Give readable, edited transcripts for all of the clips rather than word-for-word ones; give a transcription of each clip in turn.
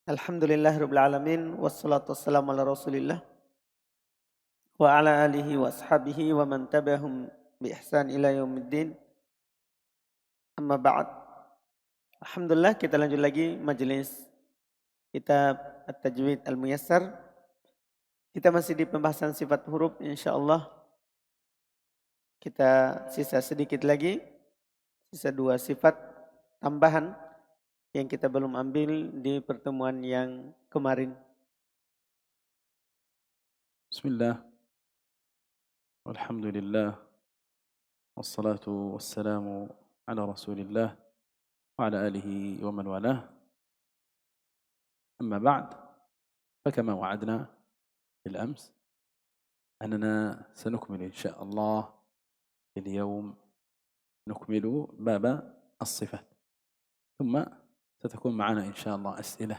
Alhamdulillahirabbil alamin wassalatu wassalamu ala Rasulillah wa ala alihi wa ashabihi wa man tabi'ahum bi ihsan ila yaumiddin. Amma ba'd. Alhamdulillah kita lanjut lagi majelis kitab At-Tajwid Al-Muyassar. Kita masih di pembahasan sifat huruf, insyaallah. Kita sisa sedikit lagi, sisa 2 sifat tambahan yang kita belum ambil di pertemuan yang kemarin. Bismillah, walhamdulillah, wassalatu wassalamu ala rasulillah wa ala alihi wa man walah. أما بعد، فكما وعدنا بالأمس أننا سنكمل إن شاء الله اليوم، نكمل باب الصفات، ثم ستكون معنا إن شاء الله أسئلة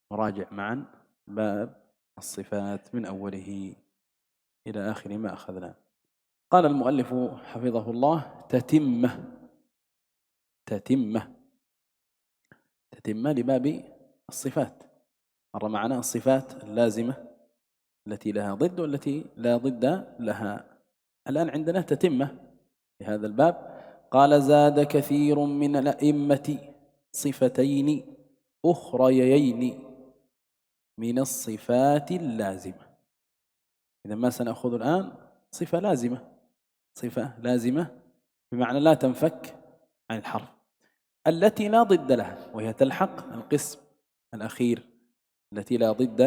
نراجع معا باب الصفات من أوله إلى آخر ما أخذنا. قال المؤلف حفظه الله: تتمة لباب الصفات. مر معنا الصفات اللازمة التي لها ضد والتي لا ضد لها. الآن عندنا تتمة لهذا الباب. قال: زاد كثير من الأئمة صفتين أخريين من الصفات اللازمة. إذا ما سنأخذ الآن صفة لازمة بمعنى لا تنفك عن الحرف، التي لا ضد لها، وهي تلحق القسم الأخير التي لا ضد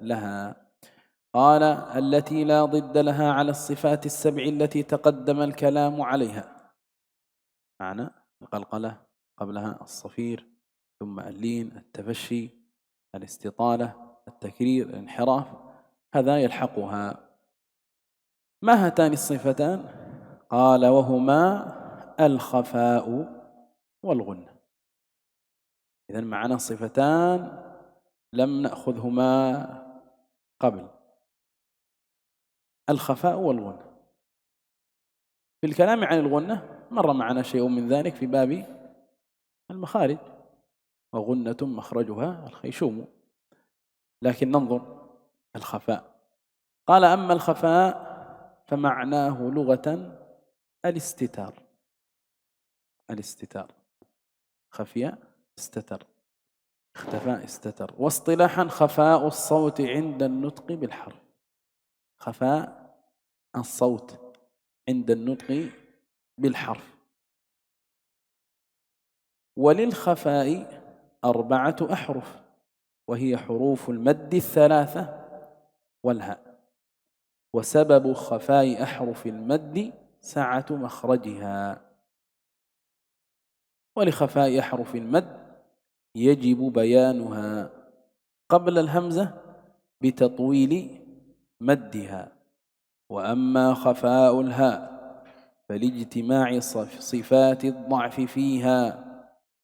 لها. قال: التي لا ضد لها على الصفات السبع التي تقدم الكلام عليها. معنى القلقلة، قبلها الصفير، ثم اللين، التفشي، الاستطالة، التكرير، الانحراف، هذا يلحقها. ما هاتان الصفتان؟ قال: وهما الخفاء والغنة. إذن معنا صفتان لم نأخذهما قبل: الخفاء والغنة. في الكلام عن الغنة مر معنا شيء من ذلك في باب المخارج: وغنة مخرجها الخيشوم. لكن ننظر الخفاء. قال: أما الخفاء فمعناه لغة الاستتار. خفي استتر، اختفى استتر. واصطلاحا: خفاء الصوت عند النطق بالحرف. خفاء الصوت عند النطق بالحرف. وللخفاء 4 أحرف، وهي حروف المد 3 والهاء. وسبب خفاء أحرف المد سعة مخرجها. ولخفاء أحرف المد يجب بيانها قبل الهمزة بتطويل مدها. وأما خفاء الهاء فلاجتماع صفات الضعف فيها،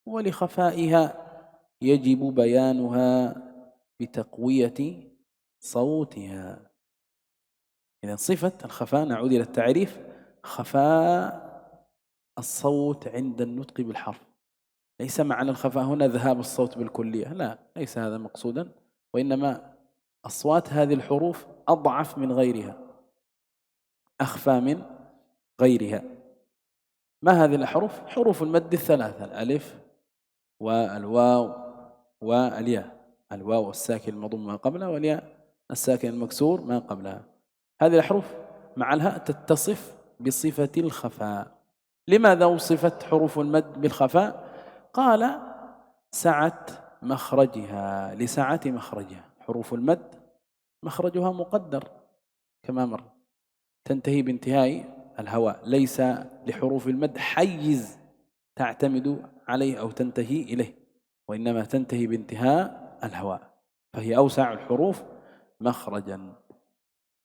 ولخفائها يجب بيانها بتقوية صوتها. إذا صفة الخفاء، نعود إلى التعريف: خفاء الصوت عند النطق بالحرف. ليس معنى الخفاء هنا ذهاب الصوت بالكلية، لا، ليس هذا مقصودا، وإنما أصوات هذه الحروف أضعف من غيرها، أخفى من غيرها. ما هذه الأحرف؟ حروف المد 3: الألف والواو والياء. الواو الساكن المضم ما قبلها، والياء الساكن المكسور ما قبلها. هذه الأحرف مع الهاء تتصف بصفة الخفاء. لماذا وصفت حروف المد بالخفاء؟ قال: سعة مخرجها، لسعة مخرجها. حروف المد مخرجها مقدر كما مر، تنتهي بانتهاء الهواء. ليس لحروف المد حيز تعتمد عليه أو تنتهي إليه، وإنما تنتهي بانتهاء الهواء، فهي أوسع الحروف مخرجا.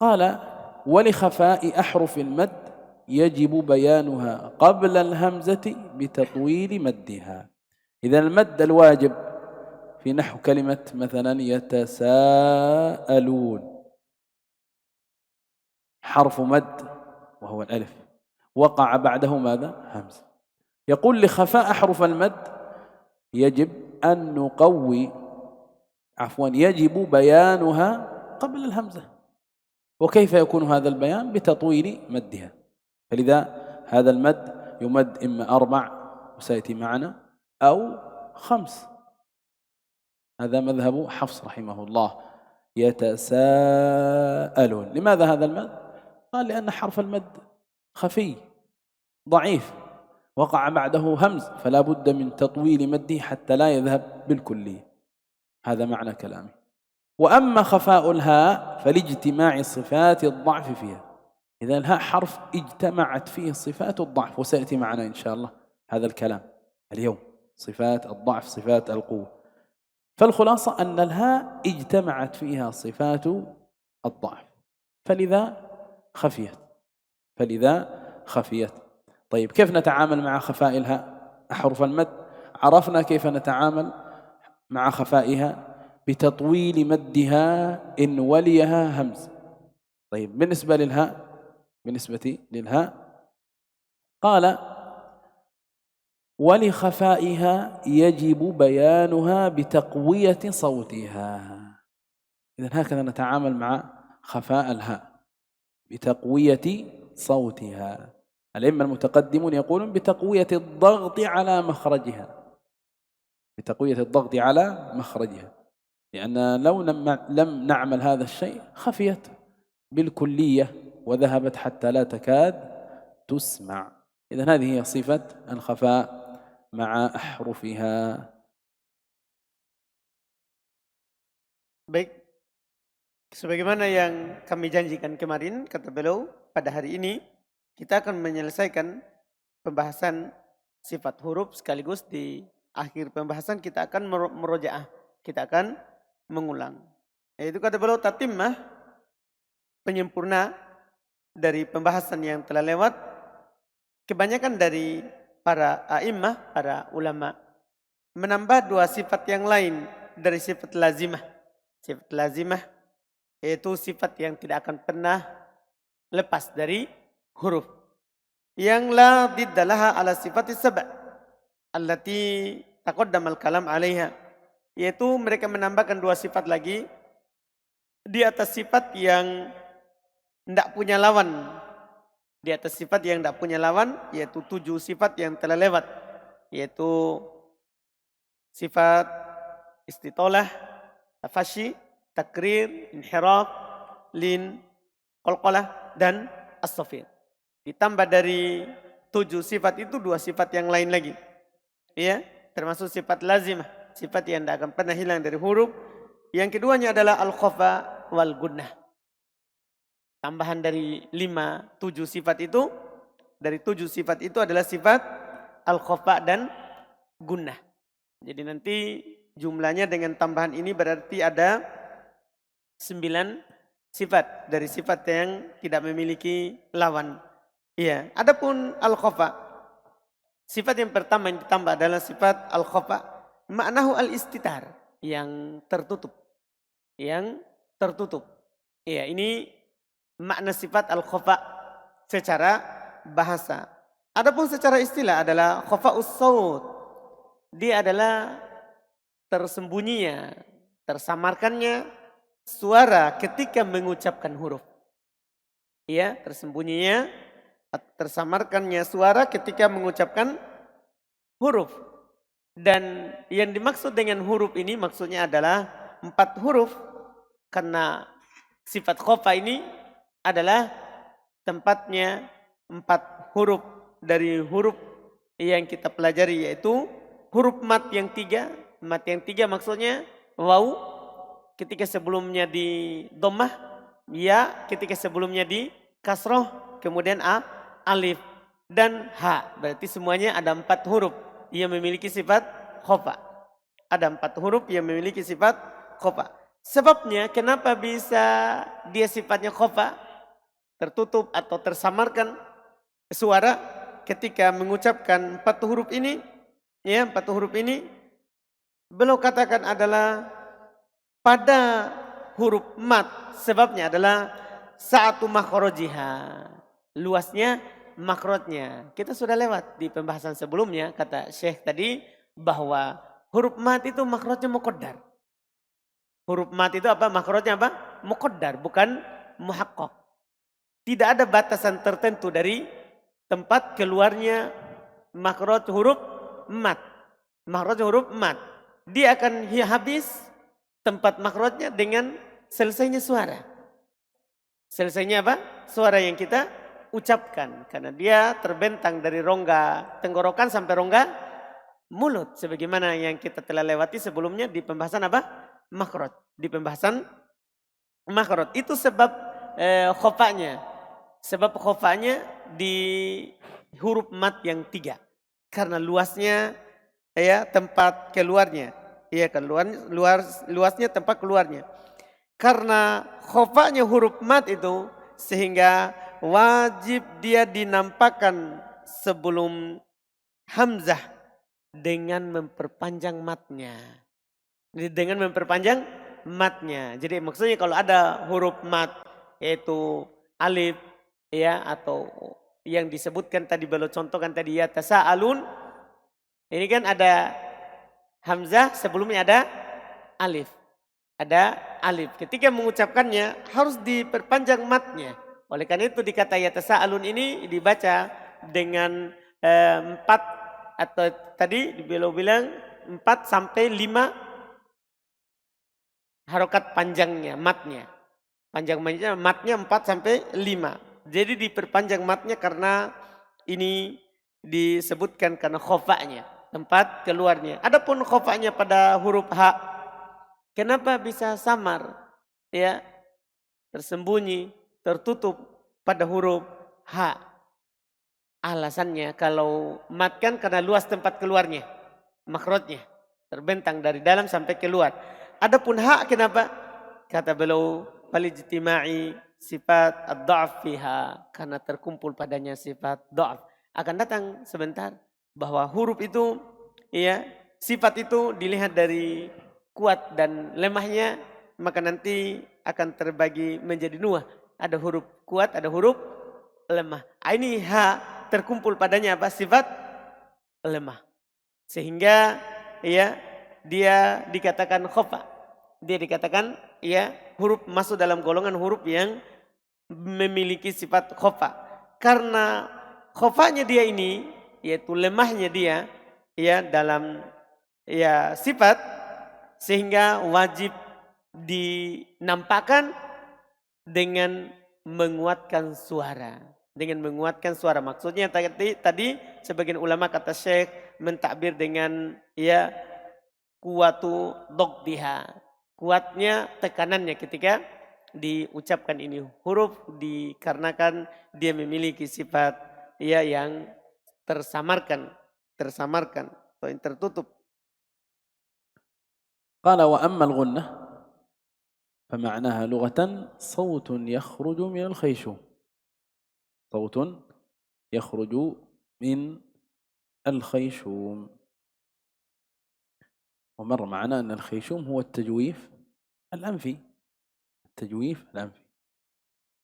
قال: ولخفاء أحرف المد يجب بيانها قبل الهمزة بتطويل مدها. إذا المد الواجب في نحو كلمة مثلا يتساءلون، حرف مد وهو الألف، وقع بعده ماذا؟ همزة. يقول: لخفاء أحرف المد يجب أن نقوي عفوا يجب بيانها قبل الهمزة. وكيف يكون هذا البيان؟ بتطويل مدها. فلذا هذا المد يمد إما 4 وسيأتي معنا أو 5. هذا مذهب حفص رحمه الله. يتساءلون. لماذا هذا المد؟ قال لأن حرف المد خفي ضعيف، وقع بعده همز، فلا بد من تطويل مده حتى لا يذهب بالكلية. هذا معنى كلامه. وأما خفاء الهاء فلاجتماع صفات الضعف فيها. إذا الهاء حرف اجتمعت فيه صفات الضعف، وسيأتي معنا إن شاء الله هذا الكلام اليوم، صفات الضعف، صفات القوة. فالخلاصة أن الهاء اجتمعت فيها صفات الضعف، فلذا خفيت. طيب كيف نتعامل مع خفاء الهاء؟ أحرف المد عرفنا كيف نتعامل مع خفائها، بتطويل مدها إن وليها همز. طيب بالنسبة للهاء قال ولخفائها يجب بيانها بتقوية صوتها. إذن هكذا نتعامل مع خفاء الهاء، بتقوية صوتها. الأئمة المتقدمون يقولون بتقوية الضغط على مخرجها، لأن لو لم نعمل هذا الشيء خفيت بالكلية وذهبت حتى لا تكاد تسمع. إذن هذه هي صفة الخفاء مع أحرفها. Baik, sebagaimana yang kami janjikan kemarin, kata beliau, pada hari ini kita akan menyelesaikan pembahasan sifat huruf, sekaligus di akhir pembahasan kita akan merojaah, kita akan mengulang. Yaitu kata beliau tatimah, penyempurna dari pembahasan yang telah lewat. Kebanyakan dari para a'immah, para ulama, menambah 2 sifat yang lain dari sifat lazimah. Sifat lazimah yaitu sifat yang tidak akan pernah lepas dari huruf. Yang la diddalaha ala sifati sab' allati taqaddama al-kalam 'alaiha. Yaitu mereka menambahkan 2 sifat lagi di atas sifat yang tidak punya lawan. Di atas sifat yang tidak punya lawan, yaitu 7 sifat yang telah lewat. Yaitu sifat istitolah, tafashi, takrir, inhiraf, lin, qalqalah, dan as-safir. Ditambah dari 7 sifat itu 2 sifat yang lain lagi. Ya, termasuk sifat lazimah, sifat yang tidak akan pernah hilang dari huruf. Yang keduanya adalah al-khafa wal gunnah. Tambahan dari 7 sifat itu, dari 7 sifat itu adalah sifat al-khafa dan gunnah. Jadi nanti jumlahnya dengan tambahan ini berarti ada 9 sifat dari sifat yang tidak memiliki lawan. Iya, adapun al-khafa, sifat yang pertama yang ditambah adalah sifat al-khafa, maknahu al-istitar, yang tertutup. Iya, ini makna sifat al-khafa secara bahasa. Adapun secara istilah adalah khafa'us saut. Dia adalah tersembunyinya, tersamarkannya suara ketika mengucapkan huruf. Ya, tersamarkannya suara ketika mengucapkan huruf. Dan yang dimaksud dengan huruf ini maksudnya adalah 4 huruf. Karena sifat khafa ini adalah tempatnya 4 huruf dari huruf yang kita pelajari, yaitu huruf mat yang 3. Mat yang 3 maksudnya waw ketika sebelumnya di dhammah, ya ketika sebelumnya di kasroh, kemudian alif dan ha. Berarti semuanya ada 4 huruf yang memiliki sifat khafa. Ada 4 huruf yang memiliki sifat khafa. Sebabnya kenapa bisa dia sifatnya khafa, tertutup atau tersamarkan suara ketika mengucapkan 4 huruf ini, ya 4 huruf ini, beliau katakan adalah pada huruf mat, sebabnya adalah sa'atu makhrajiha, luasnya makhrajnya. Kita sudah lewat di pembahasan sebelumnya, kata Syekh tadi bahwa huruf mat itu makhrajnya muqaddar. Huruf mat itu apa? Makhrajnya apa? Muqaddar, bukan muhaqqaq. Tidak ada batasan tertentu dari tempat keluarnya makhraj huruf mat. Makhraj huruf mat. Dia akan habis tempat makhrajnya dengan selesainya suara. Selesainya apa? Suara yang kita ucapkan. Karena dia terbentang dari rongga tenggorokan sampai rongga mulut. Sebagaimana yang kita telah lewati sebelumnya di pembahasan apa? Makhraj. Di pembahasan makhraj. Itu sebab khofanya. Sebab khofanya di huruf mat yang 3. Karena luasnya ya tempat keluarnya. Iya kan, luasnya tempat keluarnya. Karena khofanya huruf mat itu sehingga wajib dia dinampakkan sebelum hamzah dengan memperpanjang matnya. Dengan memperpanjang matnya. Jadi maksudnya kalau ada huruf mat yaitu alif ya atau yang disebutkan tadi belum contohkan tadi ya tasa'alun. Ini kan ada hamzah sebelumnya ada alif. Ada alif. Ketika mengucapkannya harus diperpanjang matnya. Oleh karena itu dikata ya tasa'alun ini dibaca dengan 4 atau tadi bilang 4 sampai 5 harokat panjangnya, matnya. Panjang matnya 4 sampai 5. Jadi diperpanjang matnya karena ini disebutkan karena khofanya, tempat keluarnya. Adapun khofanya pada huruf H, kenapa bisa samar? Ya, tersembunyi, tertutup pada huruf H. Alasannya kalau mat kan karena luas tempat keluarnya, makhrajnya, terbentang dari dalam sampai keluar. Adapun H kenapa? Kata beliau, falijtima'i sifat ad-dha'af fiha, karena terkumpul padanya sifat dha'af. Akan datang sebentar bahwa huruf itu ya, sifat itu dilihat dari kuat dan lemahnya, maka nanti akan terbagi menjadi 2. Ada huruf kuat, ada huruf lemah. Ini H terkumpul padanya apa? Sifat lemah. Sehingga ya dia dikatakan khofa. Dia dikatakan ya huruf masuk dalam golongan huruf yang memiliki sifat khofa. Karena khofanya dia ini yaitu lemahnya dia ya dalam ya sifat, sehingga wajib dinampakkan dengan menguatkan suara. Dengan menguatkan suara. Maksudnya tadi sebagian ulama kata Syekh mentakbir dengan ya kuatu dogdiha. Kuatnya tekanannya ketika diucapkan ini huruf dikarenakan dia memiliki sifat ya yang tersamarkan atau yang tertutup. قال وأما الغنة فمعناها لغة صوت يخرج من الخيشوم. صوت يخرج من الخيشوم. ومر معنا أن الخيشوم هو التجويف الأنفي. التجويف الأنفي.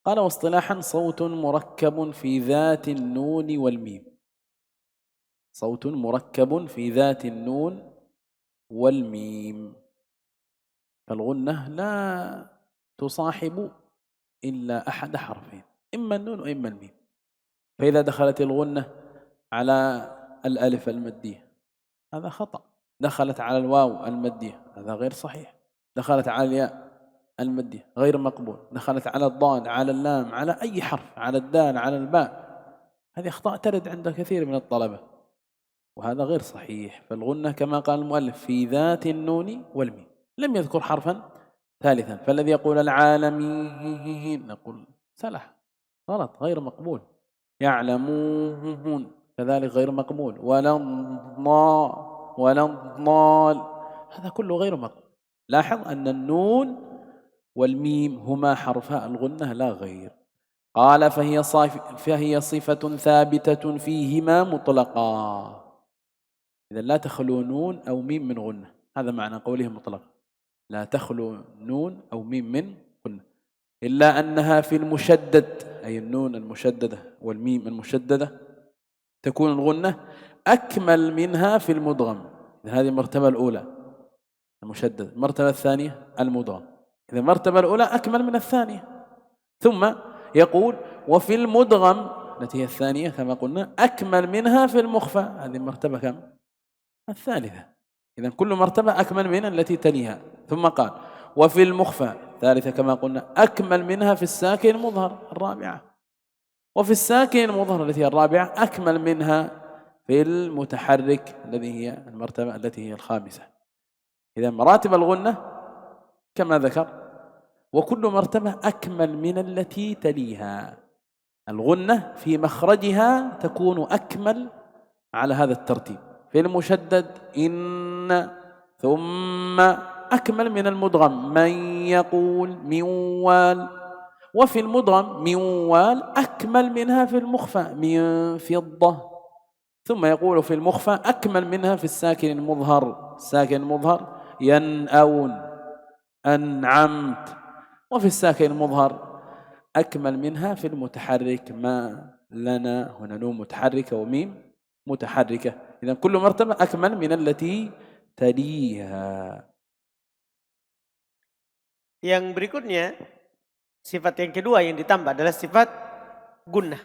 قال واصطلاحا صوت مركب في ذات النون والميم. صوت مركب في ذات النون والميم. فالغنة لا تصاحب إلا أحد حرفين، إما النون وإما الميم. فإذا دخلت الغنة على الألف المادية هذا خطأ، دخلت على الواو المادية هذا غير صحيح، دخلت على الياء المادية غير مقبول، دخلت على الضاد على اللام على أي حرف، على الدال على الباء، هذه أخطاء ترد عند كثير من الطلبة وهذا غير صحيح. فالغنة كما قال المؤلف في ذات النون والميم، لم يذكر حرفا ثالثا. فالذي يقول العالمين نقول سلح، غلط، غير مقبول. يعلمون كذلك غير مقبول. ولا الضال هذا كله غير مقبول. لاحظ أن النون والميم هما حرفا الغنة لا غير. قال فهي صفة ثابتة فيهما مطلقا. إذا لا تخلو نون أو ميم من غنة، هذا معنى قوله مطلقا، لا تخلو نون أو ميم من غنة، إلا أنها في المشدد، أي النون المشددة والميم المشددة تكون الغنة أكمل منها في المدغم. هذه المرتبة الأولى. المشدد. المرتبة الثانية المدغم. إذا المرتبة الأولى أكمل من الثانية. ثم يقول وفي المدغم التي هي الثانية كما قلنا أكمل منها في المخفى. هذه المرتبة كم؟ الثالثة. إذا كل مرتبة أكمل من التي تليها. ثم قال وفي المخفى الثالثة كما قلنا أكمل منها في الساكن المظهر الرابعة. وفي الساكن المظهر التي هي الرابعة أكمل منها في المتحرك الذي هي المرتبة التي هي الخامسة. إذا مراتب الغنة كما ذكر، وكل مرتبة أكمل من التي تليها. الغنة في مخرجها تكون أكمل على هذا الترتيب. في المشدد إن، ثم أكمل من المدغم من يقول منوال. وفي المدغم منوال أكمل منها في المخفى من فضة. ثم يقول في المخفى أكمل منها في الساكن المظهر. الساكن المظهر ينأون أنعمت. وفي الساكن المظهر أكمل منها في المتحرك ما لنا هنا نون متحركة وميم متحركة. إذا كل مرتبة أكمل من التي تليها. Yang berikutnya, sifat yang kedua yang ditambah adalah sifat gunnah.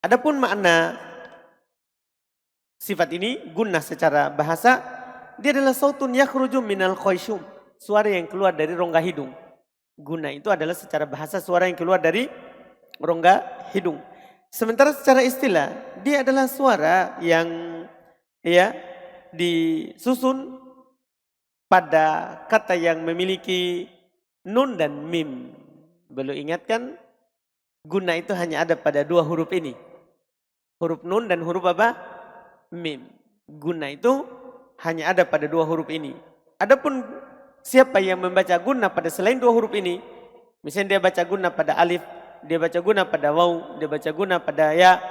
Adapun makna sifat ini, gunnah secara bahasa, dia adalah sautun yakhruju minal khayshum, suara yang keluar dari rongga hidung. Gunnah itu adalah secara bahasa suara yang keluar dari rongga hidung. Sementara secara istilah, dia adalah suara yang disusun pada kata yang memiliki nun dan mim. Beliau ingatkan, gunnah itu hanya ada pada dua huruf ini. Huruf nun dan huruf apa? Mim. Gunnah itu hanya ada pada dua huruf ini. Adapun siapa yang membaca gunnah pada selain dua huruf ini, misalnya dia baca gunnah pada alif, dia baca gunnah pada waw, dia baca gunnah pada ya,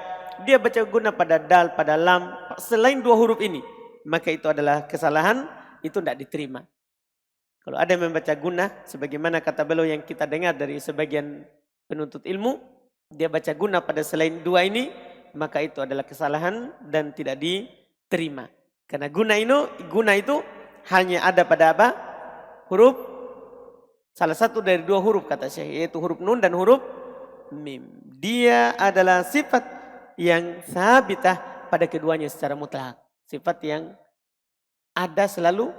dia baca gunnah pada dal, pada lam, selain dua huruf ini, maka itu adalah kesalahan, itu tidak diterima. Kalau ada yang membaca gunnah, sebagaimana kata beliau yang kita dengar dari sebagian penuntut ilmu, dia baca gunnah pada selain dua ini, maka itu adalah kesalahan dan tidak diterima. Karena gunnah itu hanya ada pada apa? Huruf, salah satu dari dua huruf kata Syekh, yaitu huruf nun dan huruf mim. Dia adalah sifat yang sabitah pada keduanya secara mutlak. Sifat yang ada selalu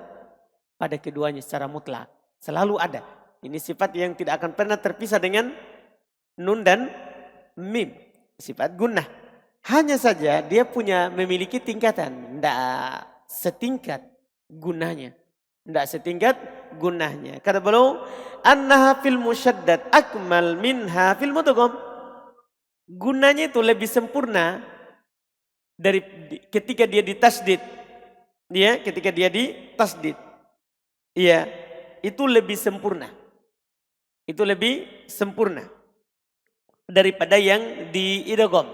pada keduanya secara mutlak. Selalu ada. Ini sifat yang tidak akan pernah terpisah dengan nun dan mim. Sifat gunnah. Hanya saja dia memiliki tingkatan. Tidak setingkat gunnahnya. Tidak setingkat gunnahnya. Kata beliau, annaha fil musyaddad akmal minha fil mudgham. Gunnahnya itu lebih sempurna dari ketika dia ditasdid. Ya, ketika dia ditasdid. Iya, itu lebih sempurna. Itu lebih sempurna daripada yang diidgham.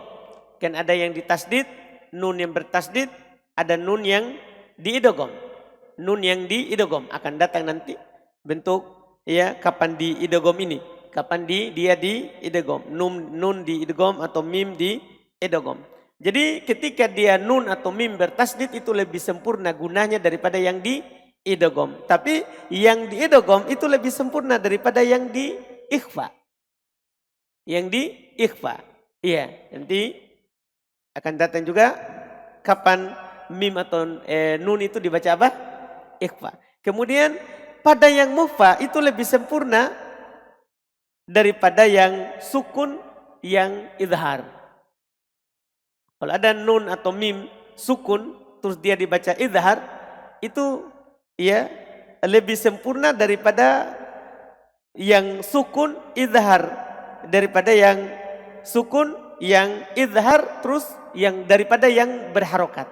Kan ada yang ditasdid, nun yang bertasdid, ada nun yang diidgham. Nun yang diidgham akan datang nanti bentuk ya kapan diidgham ini, kapan dia diidgham, nun diidgham atau mim diidgham. Jadi ketika dia nun atau mim bertasdid itu lebih sempurna gunanya daripada yang diidgham. Tapi yang diidgham itu lebih sempurna daripada yang diikhfa. Yang diikhfa. Iya, nanti akan datang juga kapan mim atau nun itu dibaca apa? Ikhfa. Kemudian pada yang mukhfa itu lebih sempurna daripada yang sukun yang idhar. Kalau ada nun atau mim sukun terus dia dibaca idhar, itu ya lebih sempurna daripada yang sukun idhar, daripada yang sukun yang idhar terus yang daripada yang berharokat.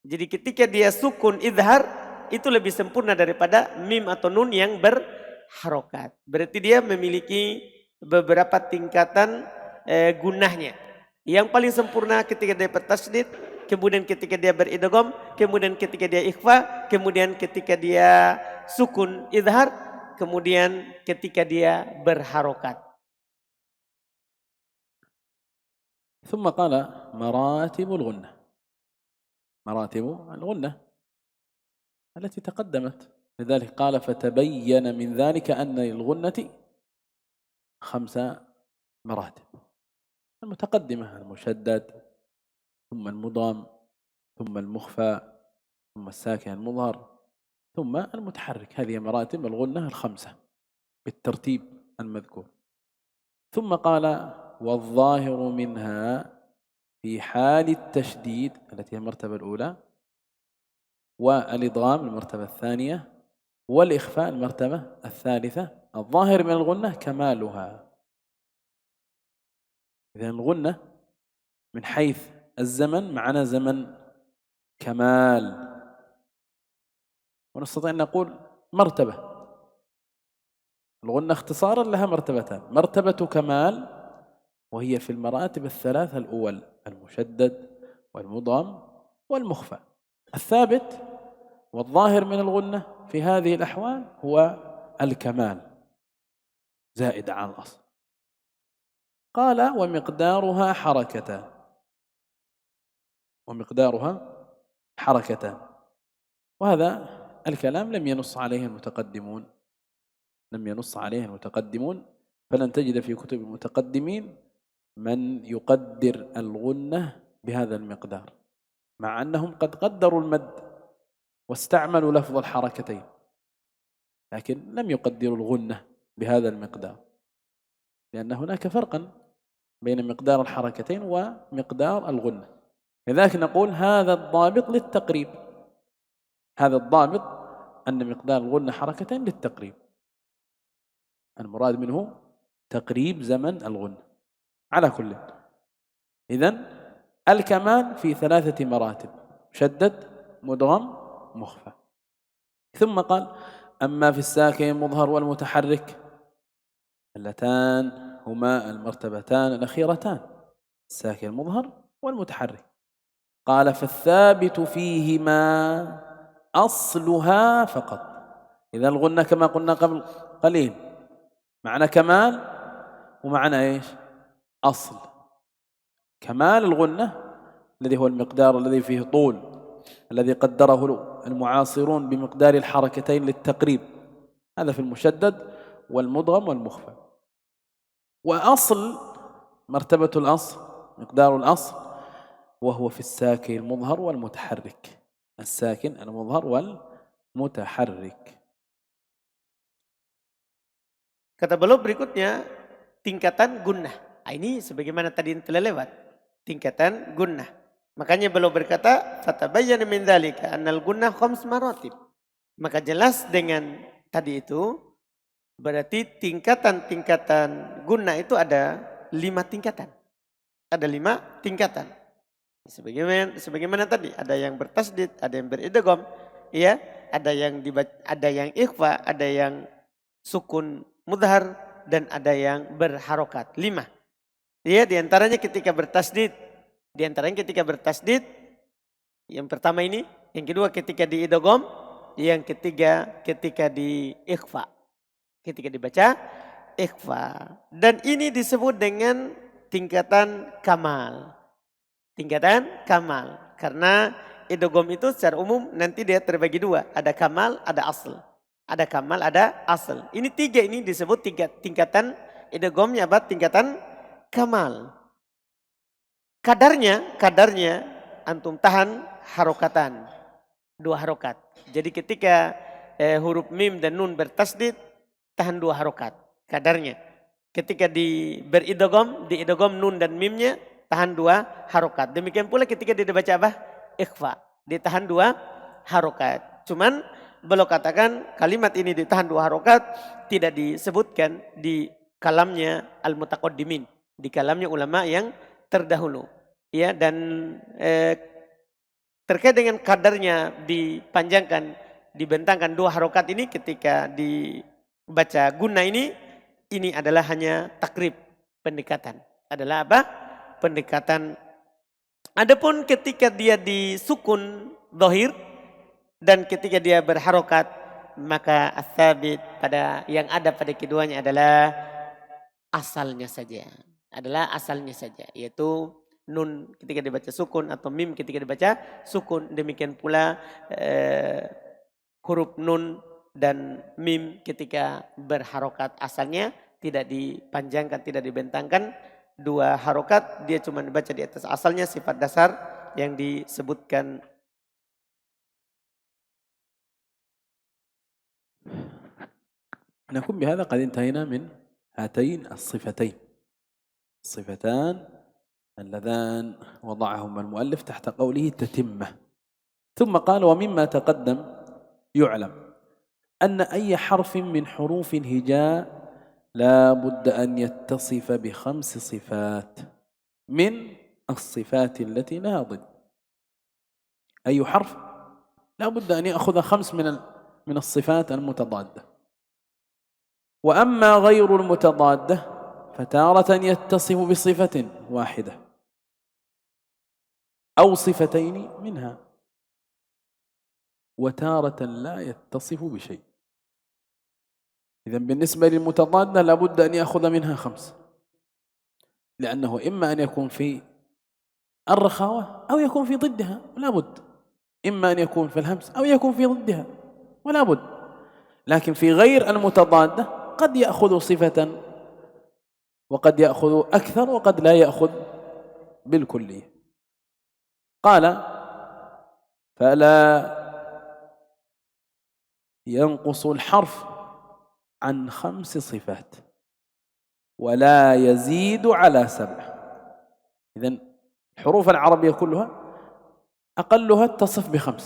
Jadi ketika dia sukun idhar itu lebih sempurna daripada mim atau nun yang berharokat. Berarti dia memiliki beberapa tingkatan gunnahnya. Yang paling sempurna ketika dia bertasdid, kemudian ketika dia beridgham, kemudian ketika dia ikhfa, kemudian ketika dia sukun idhar, kemudian ketika dia berharokat. ثم قال مراتب الغنة. مراتب الغنة التي تقدمت. لذلك قال فتبين من ذلك أن للغنة 5 مراتب: المتقدمة المشدد، ثم المضام، ثم المخفى، ثم الساكن المظهر، ثم المتحرك. هذه مراتب الغنة 5 بالترتيب المذكور. ثم قال والظاهر منها في حال التشديد التي هي المرتبة الأولى، والإدغام المرتبة الثانية، والإخفاء المرتبة الثالثة. الظاهر من الغنة كمالها. إذن الغنة من حيث الزمن معنا زمن كمال، ونستطيع أن نقول مرتبة. الغنة اختصارا لها مرتبتان: مرتبة كمال وهي في المراتب الثلاثة الأول: المشدد والمضام والمخفى. الثابت والظاهر من الغنة في هذه الأحوال هو الكمال زائد على الأصل. قال ومقدارها حركتان. ومقدارها حركتان، وهذا الكلام لم ينص عليه المتقدمون، لم ينص عليه المتقدمون، فلن تجد في كتب المتقدمين من يقدر الغنة بهذا المقدار، مع أنهم قد قدروا المد واستعملوا لفظ الحركتين، لكن لم يقدروا الغنة بهذا المقدار، لأن هناك فرقا بين مقدار الحركتين ومقدار الغنة. لذلك نقول هذا الضابط للتقريب، هذا الضابط أن مقدار الغنة حركتين للتقريب، المراد منه تقريب زمن الغنة. على كل، إذن الكمال في 3 مراتب: مشدد، مدغم، مخفى. ثم قال أما في الساكن المظهر والمتحرك اللتان هما المرتبتان الأخيرتان: الساكن المظهر والمتحرك. قال فالثابت فيهما أصلها فقط. إذا الغنة كما قلنا قبل قليل معنى كمال ومعنى إيش؟ أصل. كمال الغنة الذي هو المقدار الذي فيه طول، الذي قدره المعاصرون بمقدار الحركتين للتقريب، هذا في المشدد والمدغم والمخفى. وأصل مرتبة الأصل مقدار الأصل وهو في الساكن المظهر والمتحرك، الساكن المظهر والمتحرك. Kata beliau berikutnya tingkatan gunnah. Ini sebagaimana tadi yang telah lewat, tingkatan gunnah. Makanya beliau berkata fatabayyana min dzalika annal gunnah khams maratib. Maka jelas dengan tadi itu berarti tingkatan-tingkatan gunnah itu ada 5 tingkatan. Ada 5 tingkatan. Sebagaimana tadi ada yang bertasdid, ada yang beridgham, ya, ada yang ikhfa, ada yang sukun mudhar, dan ada yang berharokat. 5. Ya, diantaranya ketika bertasdid. Yang pertama ini, yang kedua ketika diidgham, yang ketiga ketika di ikhfa. Ketika dibaca ikhfa. Dan ini disebut dengan tingkatan kamal. Tingkatan kamal. Karena idgham itu secara umum nanti dia terbagi 2. Ada kamal, ada asl. Ada kamal, ada asal. Ini 3 ini disebut tingkatan idghamnya apa? Tingkatan kamal. Kadarnya antum tahan harokatan. 2 harokat. Jadi ketika huruf mim dan nun bertasdid, tahan 2 harokat. Kadarnya. Ketika diidgham nun dan mimnya, tahan 2 harokat. Demikian pula ketika dibaca apa? Ikhfa. Ditahan 2 harokat. Cuman beliau katakan kalimat ini ditahan 2 harokat tidak disebutkan di kalamnya al-mutaqaddimin, di kalamnya ulama yang terdahulu. Ya, dan terkait dengan kadarnya dipanjangkan, dibentangkan 2 harokat ini ketika dibaca guna ini adalah hanya takrib, pendekatan. Adalah apa? Pendekatan. Adapun ketika dia disukun dhahir dan ketika dia berharokat, maka as-sabit pada yang ada pada keduanya adalah asalnya saja. Yaitu nun ketika dibaca sukun atau mim ketika dibaca sukun. Demikian pula huruf nun dan mim ketika berharokat asalnya tidak dipanjangkan, tidak dibentangkan. 2 harokat dia cuma dibaca di atas asalnya sifat dasar yang disebutkan. نكون بهذا قد انتهينا من هاتين الصفتين، الصفتان اللذان وضعهما المؤلف تحت قوله تتمة. ثم قال ومما تقدم يعلم أن أي حرف من حروف الهجاء لا بد أن يتصف ب5 صفات من الصفات التي لها ضد. أي حرف لا بد أن يأخذ 5 من الصفات المتضادة. وأما غير المتضادة فتارة يتصف بصفة واحدة أو صفتين منها، وتارة لا يتصف بشيء. إذن بالنسبة للمتضادة لابد أن يأخذ منها 5، لأنه إما أن يكون في الرخاوة أو يكون في ضدها ولا بد، إما أن يكون في الهمس أو يكون في ضدها ولا بد. لكن في غير المتضادة قد يأخذ صفة وقد يأخذ أكثر وقد لا يأخذ بالكلية. قال فلا ينقص الحرف عن 5 صفات ولا يزيد على 7. إذن الحروف العربية كلها أقلها اتصف ب5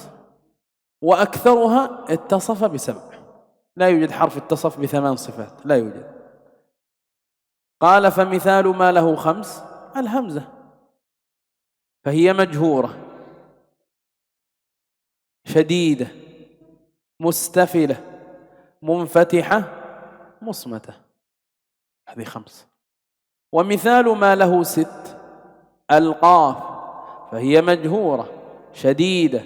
وأكثرها اتصف ب7. لا يوجد حرف اتصف ب8 صفات، لا يوجد. قال فمثال ما له 5 الهمزة، فهي مجهورة شديدة مستفلة منفتحة مصمتة، هذه 5. ومثال ما له 6 القاف، فهي مجهورة شديدة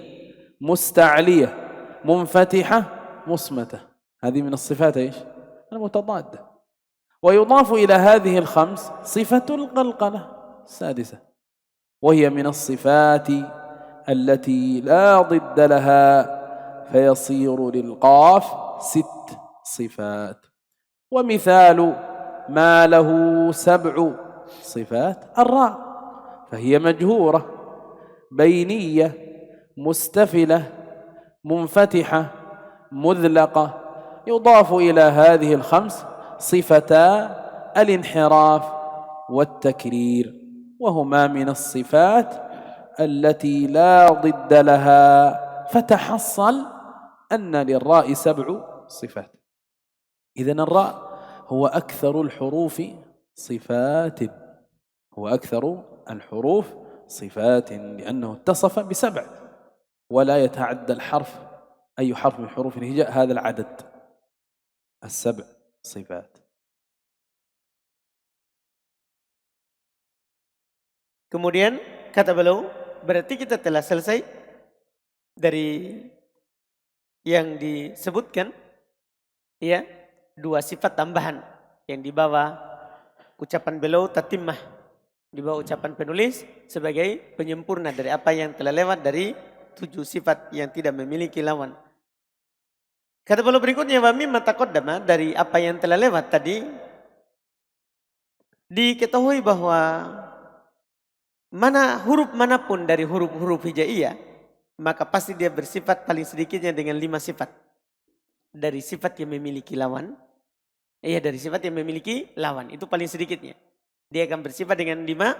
مستعلية منفتحة مصمتة، هذه من الصفات ايش؟ المتضادة. ويضاف إلى هذه 5 صفة القلقلة السادسة، وهي من الصفات التي لا ضد لها، فيصير للقاف 6 صفات. ومثال ما له 7 صفات الراء، فهي مجهورة بينية مستفلة منفتحة مذلقة. يضاف إلى هذه 5 صفتا الانحراف والتكرير، وهما من الصفات التي لا ضد لها، فتحصل أن للراء 7 صفات. إذن الراء هو أكثر الحروف صفات، هو أكثر الحروف صفات لأنه اتصف ب7 ولا يتعدى الحرف أي حرف من حروف الهجاء هذا العدد 7 صفات. Kemudian kata beliau, berarti kita telah selesai dari yang disebutkan, ya, 2 sifat tambahan yang dibawa ucapan beliau tatimmah, dibawa ucapan penulis sebagai penyempurna dari apa yang telah lewat dari 7 sifat yang tidak memiliki lawan. Kata beliau berikutnya, wa mimma taqaddama, dari apa yang telah lewat tadi diketahui bahwa huruf manapun dari huruf-huruf hijaiyah, maka pasti dia bersifat paling sedikitnya dengan 5 sifat. Dari sifat yang memiliki lawan, dari sifat yang memiliki lawan, itu paling sedikitnya. Dia akan bersifat dengan 5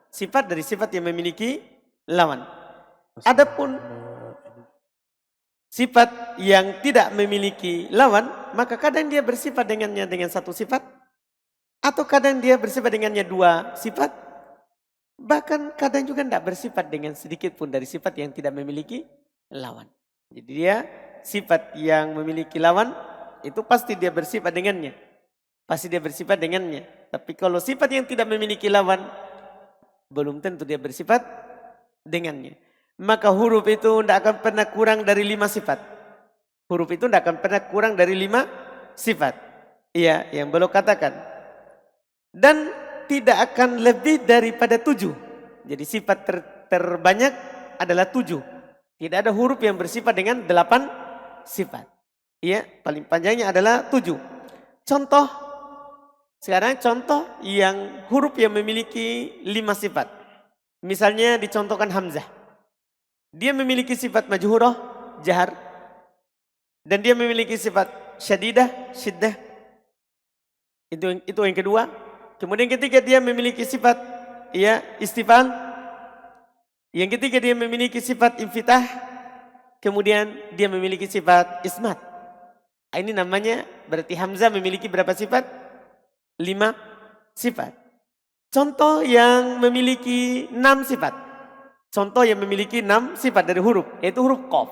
sifat dari sifat yang memiliki lawan. Adapun sifat yang tidak memiliki lawan, maka kadang dia bersifat dengannya dengan 1 sifat, atau kadang dia bersifat dengannya 2 sifat, bahkan kadang juga tidak bersifat dengan sedikit pun dari sifat yang tidak memiliki lawan. Jadi dia sifat yang memiliki lawan itu pasti dia bersifat dengannya. Pasti dia bersifat dengannya. Tapi kalau sifat yang tidak memiliki lawan, belum tentu dia bersifat dengannya. Maka huruf itu tidak akan pernah kurang dari 5 sifat. Huruf itu tidak akan pernah kurang dari 5 sifat. Iya, yang beliau katakan. Dan tidak akan lebih daripada 7. Jadi sifat terbanyak adalah 7. Tidak ada huruf yang bersifat dengan 8 sifat. Ya, paling panjangnya adalah 7. Contoh, sekarang contoh yang huruf yang memiliki 5 sifat. Misalnya dicontohkan Hamzah. Dia memiliki sifat majhurah, jahar. Dan dia memiliki sifat syadidah, syiddah. Itu yang kedua. Kemudian ketiga dia memiliki sifat ya istifal. Yang ketiga dia memiliki sifat infitah. Kemudian dia memiliki sifat ismat. Ini namanya berarti Hamzah memiliki berapa sifat? 5 sifat. Contoh yang memiliki 6 sifat. Contoh yang memiliki 6 sifat dari huruf, yaitu huruf qaf.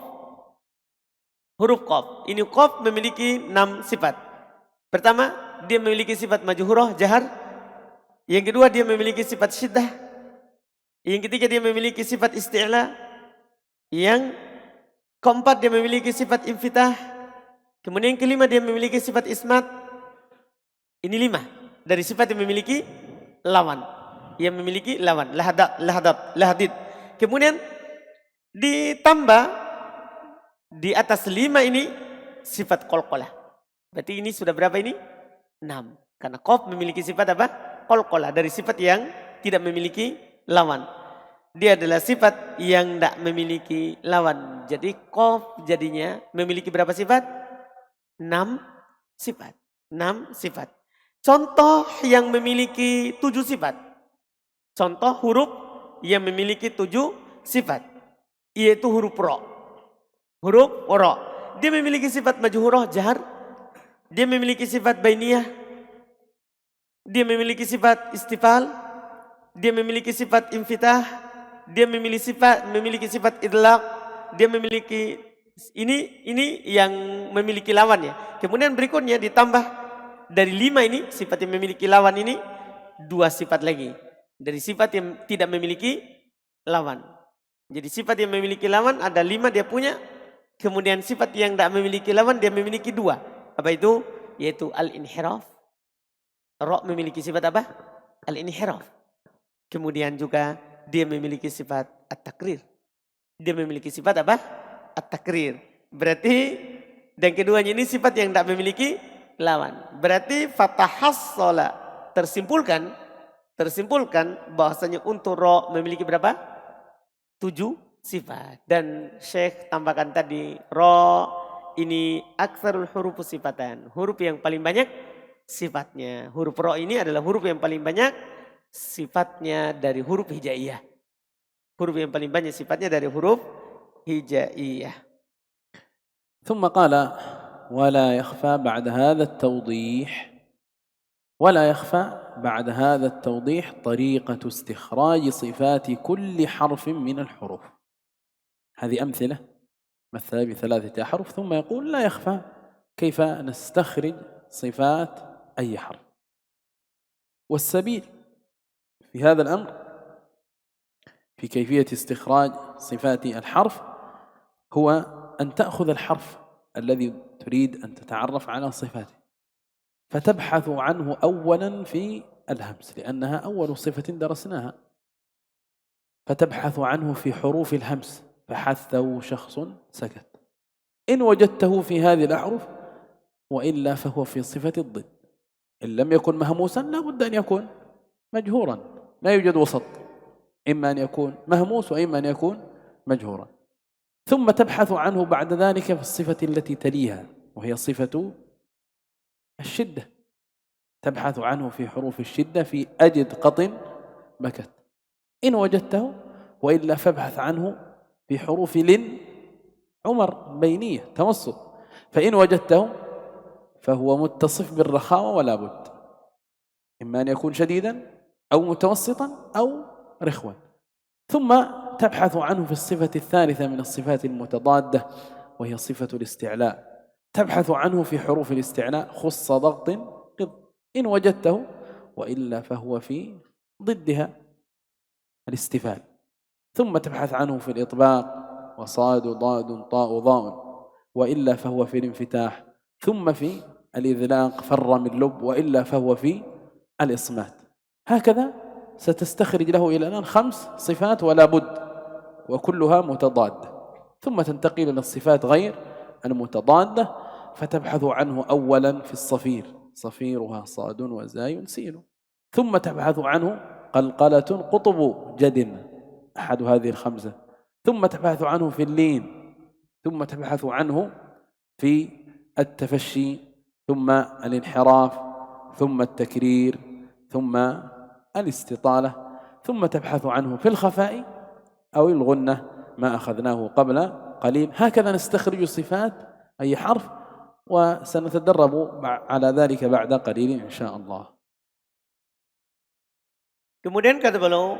Huruf qaf. Ini qaf memiliki 6 sifat. Pertama, dia memiliki sifat majhurah, jahar. Yang kedua, dia memiliki sifat syiddah. Yang ketiga, dia memiliki sifat isti'la. Yang keempat, dia memiliki sifat infitah. Kemudian yang kelima, dia memiliki sifat ismat. Ini 5 dari sifat yang memiliki lawan. Yang memiliki lawan, lahadid. Kemudian ditambah di atas 5 ini sifat qalqalah. Berarti ini sudah berapa ini? 6. Karena qaf memiliki sifat apa? Qalqalah, dari sifat yang tidak memiliki lawan. Dia adalah sifat yang tidak memiliki lawan. Jadi qaf jadinya memiliki berapa sifat? 6 sifat. 6 sifat. Contoh yang memiliki 7 sifat. Contoh huruf yang memiliki 7 sifat. Yaitu huruf ra. Huruf ra. Dia memiliki sifat majhurah, jahar. Dia memiliki sifat bainiyah. Dia memiliki sifat istifal. Dia memiliki sifat infitah. Dia memiliki sifat idlaq. Dia memiliki ini yang memiliki lawan ya. Kemudian berikutnya ditambah dari 5 ini sifat yang memiliki lawan ini 2 sifat lagi. Dari sifat yang tidak memiliki lawan. Jadi sifat yang memiliki lawan ada 5 dia punya. Kemudian sifat yang tidak memiliki lawan dia memiliki 2. Apa itu? Yaitu al-inhiraf. Ra memiliki sifat apa? Al-inhiraf. Kemudian juga dia memiliki sifat at-takrir. Dia memiliki sifat apa? At-takrir. Berarti dan keduanya ini sifat yang tidak memiliki lawan. Berarti fatahassala tersimpulkan bahwasanya untuk ra memiliki berapa? 7 sifat. Dan Syekh tambahkan tadi ra ini aktsarul huruf sifatan. Huruf yang paling banyak sifatnya. Huruf ra ini adalah huruf yang paling banyak sifatnya dari huruf hijaiyah. Huruf yang paling banyak sifatnya dari huruf hijaiyah. ثم قال ولا يخفى بعد هذا التوضيح طريقة استخراج صفات كل حرف من الحروف. هذه أمثلة مثل ب3 أحرف ثم يقول لا يخفى كيف نستخرج صفات أي حرف. والسبيل في هذا الأمر في كيفية استخراج صفات الحرف هو أن تأخذ الحرف الذي تريد أن تتعرف على صفاته فتبحث عنه أولا في الهمس لأنها أول صفة درسناها، فتبحث عنه في حروف الهمس فحثه شخص سكت، إن وجدته في هذه الأحرف وإلا فهو في صفة الضد. إن لم يكن مهموسا لا بد أن يكون مجهورا، لا يوجد وسط، إما أن يكون مهموس وإما أن يكون مجهورا. ثم تبحث عنه بعد ذلك في الصفة التي تليها وهي صفة الشدة، تبحث عنه في حروف الشدة في أجد قط بكت، إن وجدته وإلا فابحث عنه في حروف لن عمر بينية توسط، فإن وجدته فهو متصف بالرخاوة ولا بد، إما أن يكون شديدا أو متوسطا أو رخوا. ثم تبحث عنه في الصفة الثالثة من الصفات المتضادة وهي صفة الاستعلاء، تبحث عنه في حروف الاستعلاء خص ضغط قض، إن وجدته وإلا فهو في ضدها الاستفال. ثم تبحث عنه في الإطباق وصاد ضاد طاء ضاء وإلا فهو في الانفتاح، ثم في الإذلاق فر من لب وإلا فهو في الإصمات. هكذا ستستخرج له إلى الآن 5 صفات ولا بد وكلها متضادة، ثم تنتقل إلى الصفات غير المتضادة فتبحث عنه أولا في الصفير، صفيرها صاد وزاي سين، ثم تبحث عنه قلقلة قطب جد أحد هذه الخمسة، ثم تبحث عنه في اللين، ثم تبحث عنه في التفشي، ثم الانحراف، ثم التكرير، ثم الاستطالة، ثم تبحث عنه في الخفاء أو الغنة ما أخذناه قبل قليل. هكذا نستخرج صفات أي حرف، وسنتدرب على ذلك بعد قليل إن شاء الله. Kemudian kata beliau,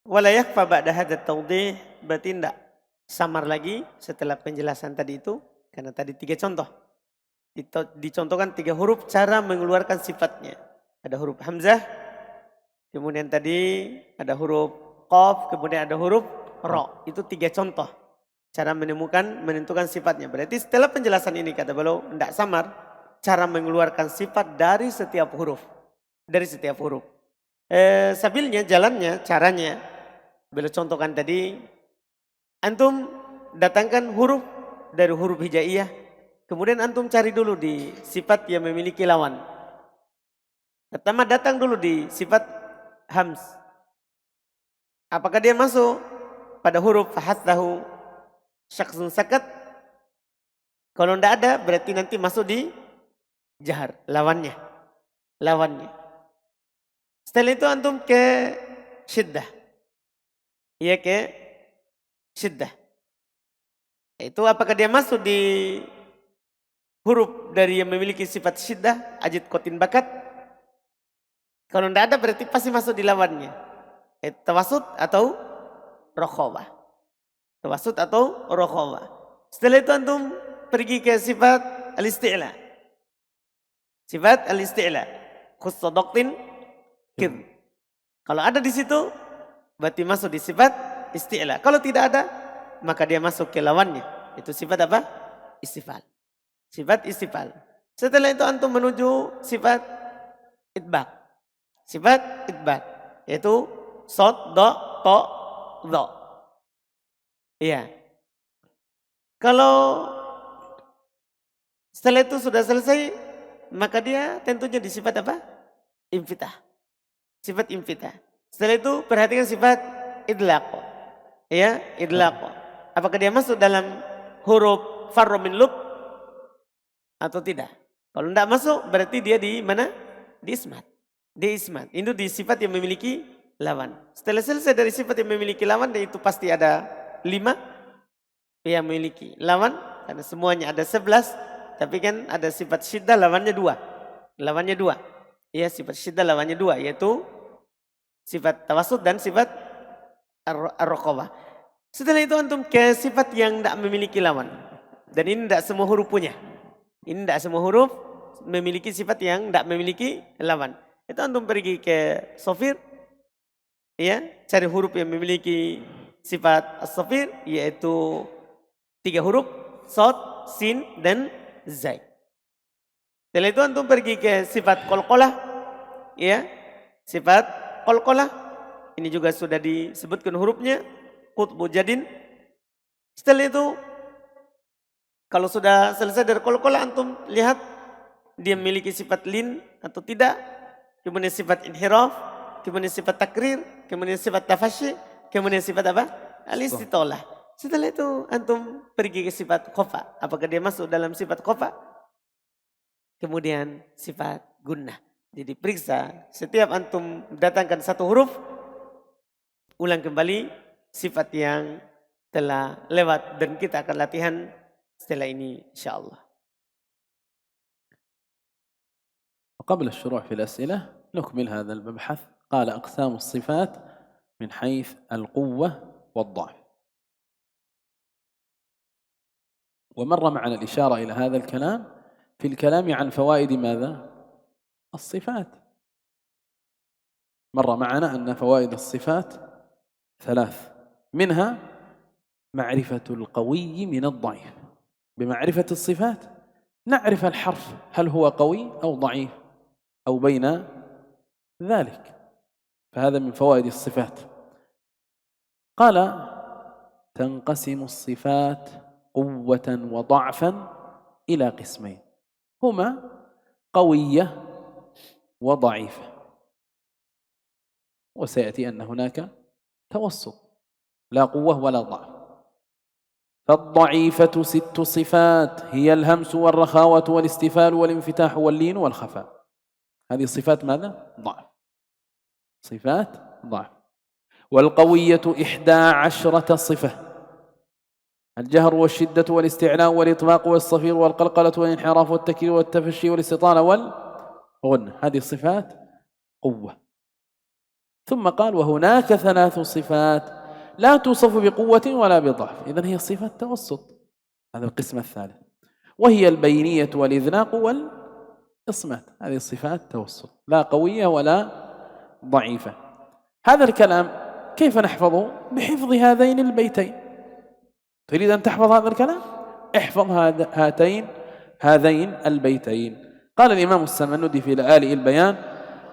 wala yakfa ba'da hadzal tawdih, berarti tidak samar lagi setelah penjelasan tadi itu, karena tadi 3 contoh. Dicontohkan 3 huruf cara mengeluarkan sifatnya. Ada huruf hamzah, kemudian tadi ada huruf qaf, kemudian ada huruf ra. Itu 3 contoh cara menentukan sifatnya. Berarti setelah penjelasan ini kata beliau tidak samar cara mengeluarkan sifat dari setiap huruf. Dari setiap huruf. Sabilnya, jalannya, caranya beliau contohkan tadi, antum datangkan huruf dari huruf hijaiyah, kemudian antum cari dulu di sifat yang memiliki lawan. Pertama datang dulu di sifat hams. Apakah dia masuk pada huruf fahathahu syakhsun sakat? Kalau tidak ada berarti nanti masuk di jahar, lawannya. Setelah itu antum ke syiddah. Iya, ke syiddah. Itu apakah dia masuk di huruf dari yang memiliki sifat syiddah, ajid kotin bakat? Kalau tidak ada berarti pasti masuk di lawannya. Tawasud atau rokhawah. Tawasud atau rokhawah. Setelah itu antum pergi ke sifat al-isti'la. Sifat al-isti'la. Khussadaqtin kir. Kalau ada di situ berarti masuk di sifat isti'la. Kalau tidak ada maka dia masuk ke lawannya. Itu sifat apa? Istifal. Sifat istifal. Setelah itu antum menuju sifat idbaq. Sifat idbaq yaitu sod, do, to, do. Iya. Kalau setelah itu sudah selesai, maka dia tentunya di sifat apa? Infitah. Sifat infitah. Setelah itu perhatikan sifat idlaq. Ya, idlaq. Apakah dia masuk dalam huruf farra min lub atau tidak? Kalau tidak masuk berarti dia di mana? Di ismat. Di ismat. Itu di sifat yang memiliki lawan. Setelah selesai dari sifat yang memiliki lawan, dan itu pasti ada 5 yang memiliki lawan. Karena semuanya ada 11. Tapi kan ada sifat syiddah lawannya 2. Lawannya 2. Ya, sifat syiddah lawannya 2. Yaitu sifat tawasud dan sifat ar-raqabah. Setelah itu antum ke sifat yang tidak memiliki lawan. Dan ini tidak semua huruf punya. Ini tidak semua huruf memiliki sifat yang tidak memiliki lawan. Itu antum pergi ke sofir, ya, cari huruf yang memiliki sifat as-sofir, yaitu 3 huruf, sod, sin, dan zai. Setelah itu antum pergi ke sifat qalqalah, ya, sifat qalqalah. Ini juga sudah disebutkan hurufnya, qutbu jadin. Setelah itu, kalau sudah selesai dari qalqalah, antum lihat dia memiliki sifat lin atau tidak. Kemudian sifat inhiraf, kemudian sifat takrir, kemudian sifat tafashi, kemudian sifat apa? Al-istitalah. Setelah itu antum pergi ke sifat khofa. Apakah dia masuk dalam sifat khofa? Kemudian sifat gunnah. Jadi periksa setiap antum datangkan satu huruf, ulang kembali sifat yang telah lewat dan kita akan latihan setelah ini insyaallah. قبل الشروع في الأسئلة نكمل هذا المبحث. قال أقسام الصفات من حيث القوة والضعف. ومر معنا الإشارة إلى هذا الكلام في الكلام عن فوائد ماذا؟ الصفات. مر معنا أن فوائد الصفات 3، منها معرفة القوي من الضعيف. بمعرفة الصفات نعرف الحرف هل هو قوي أو ضعيف أو بين ذلك، فهذا من فوائد الصفات. قال تنقسم الصفات قوة وضعفا إلى قسمين هما قوية وضعيفة، وسيأتي أن هناك توسط لا قوة ولا ضعف. فالضعيفة 6 صفات هي الهمس والرخاوة والاستفال والانفتاح واللين والخفاء. هذه صفات ماذا؟ ضعف، صفات ضعف. والقوية 11 صفة: الجهر والشدة والاستعلاء والإطلاق والصفير والقلقلة والانحراف والتكرير والتفشي والاستطالة والغنة. هذه الصفات قوة. ثم قال: وهناك 3 صفات لا توصف بقوة ولا بضعف، إذن هي صفات توسط. هذا القسم الثالث، وهي البينية والإذلاق والإصمات. هذه الصفات توسط لا قوية ولا ضعيفة. هذا الكلام كيف نحفظه؟ بحفظ هذين البيتين. تريد أن تحفظ هذا الكلام؟ احفظ هذين البيتين. قال الإمام السمنودي في لآلئ البيان: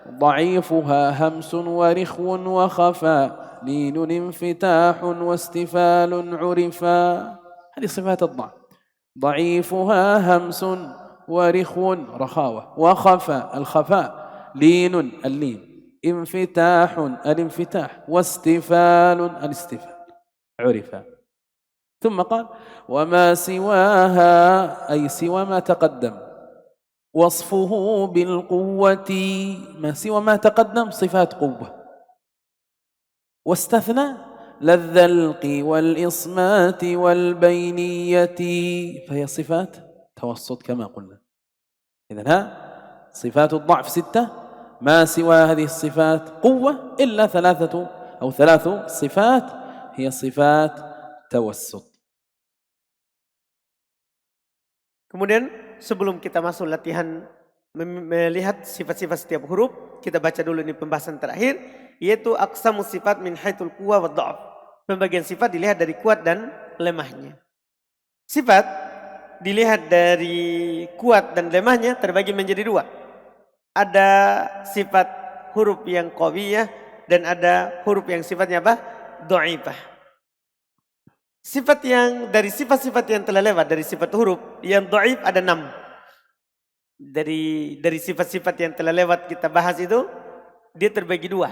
ضعيفها همس ورخو وخفاء لين انفتاح واستفال عرفا. هذه صفات الضعف. ضعيفها همس ورخو رخاوة، وخفاء الخفاء، لين اللين، انفتاح الانفتاح، واستفال الاستفال عرفا. ثم قال: وما سواها أي سوى ما تقدم وصفه بالقوة. ما سوى ما تقدم صفات قوة، واستثنى للذلق والإصمات والبينية، فهي صفات توسط كما قلنا. إذن صفات الضعف 6، ما سوى هذه الصفات قوة، إلا 3 صفات هي صفات توسط. Kemudian sebelum kita masuk latihan melihat sifat-sifat setiap huruf, kita baca dulu ini pembahasan terakhir, yaitu aqsamus sifat min haitsul quwwa wad dha'f. Pembagian sifat dilihat dari kuat dan lemahnya. Sifat dilihat dari kuat dan lemahnya terbagi menjadi 2. Ada sifat huruf yang qawiyah dan ada huruf yang sifatnya apa? Dha'ifah. Sifat yang dari sifat-sifat yang telah lewat dari sifat huruf yang dhaif ada 6. Dari sifat-sifat yang telah lewat kita bahas itu dia terbagi 2.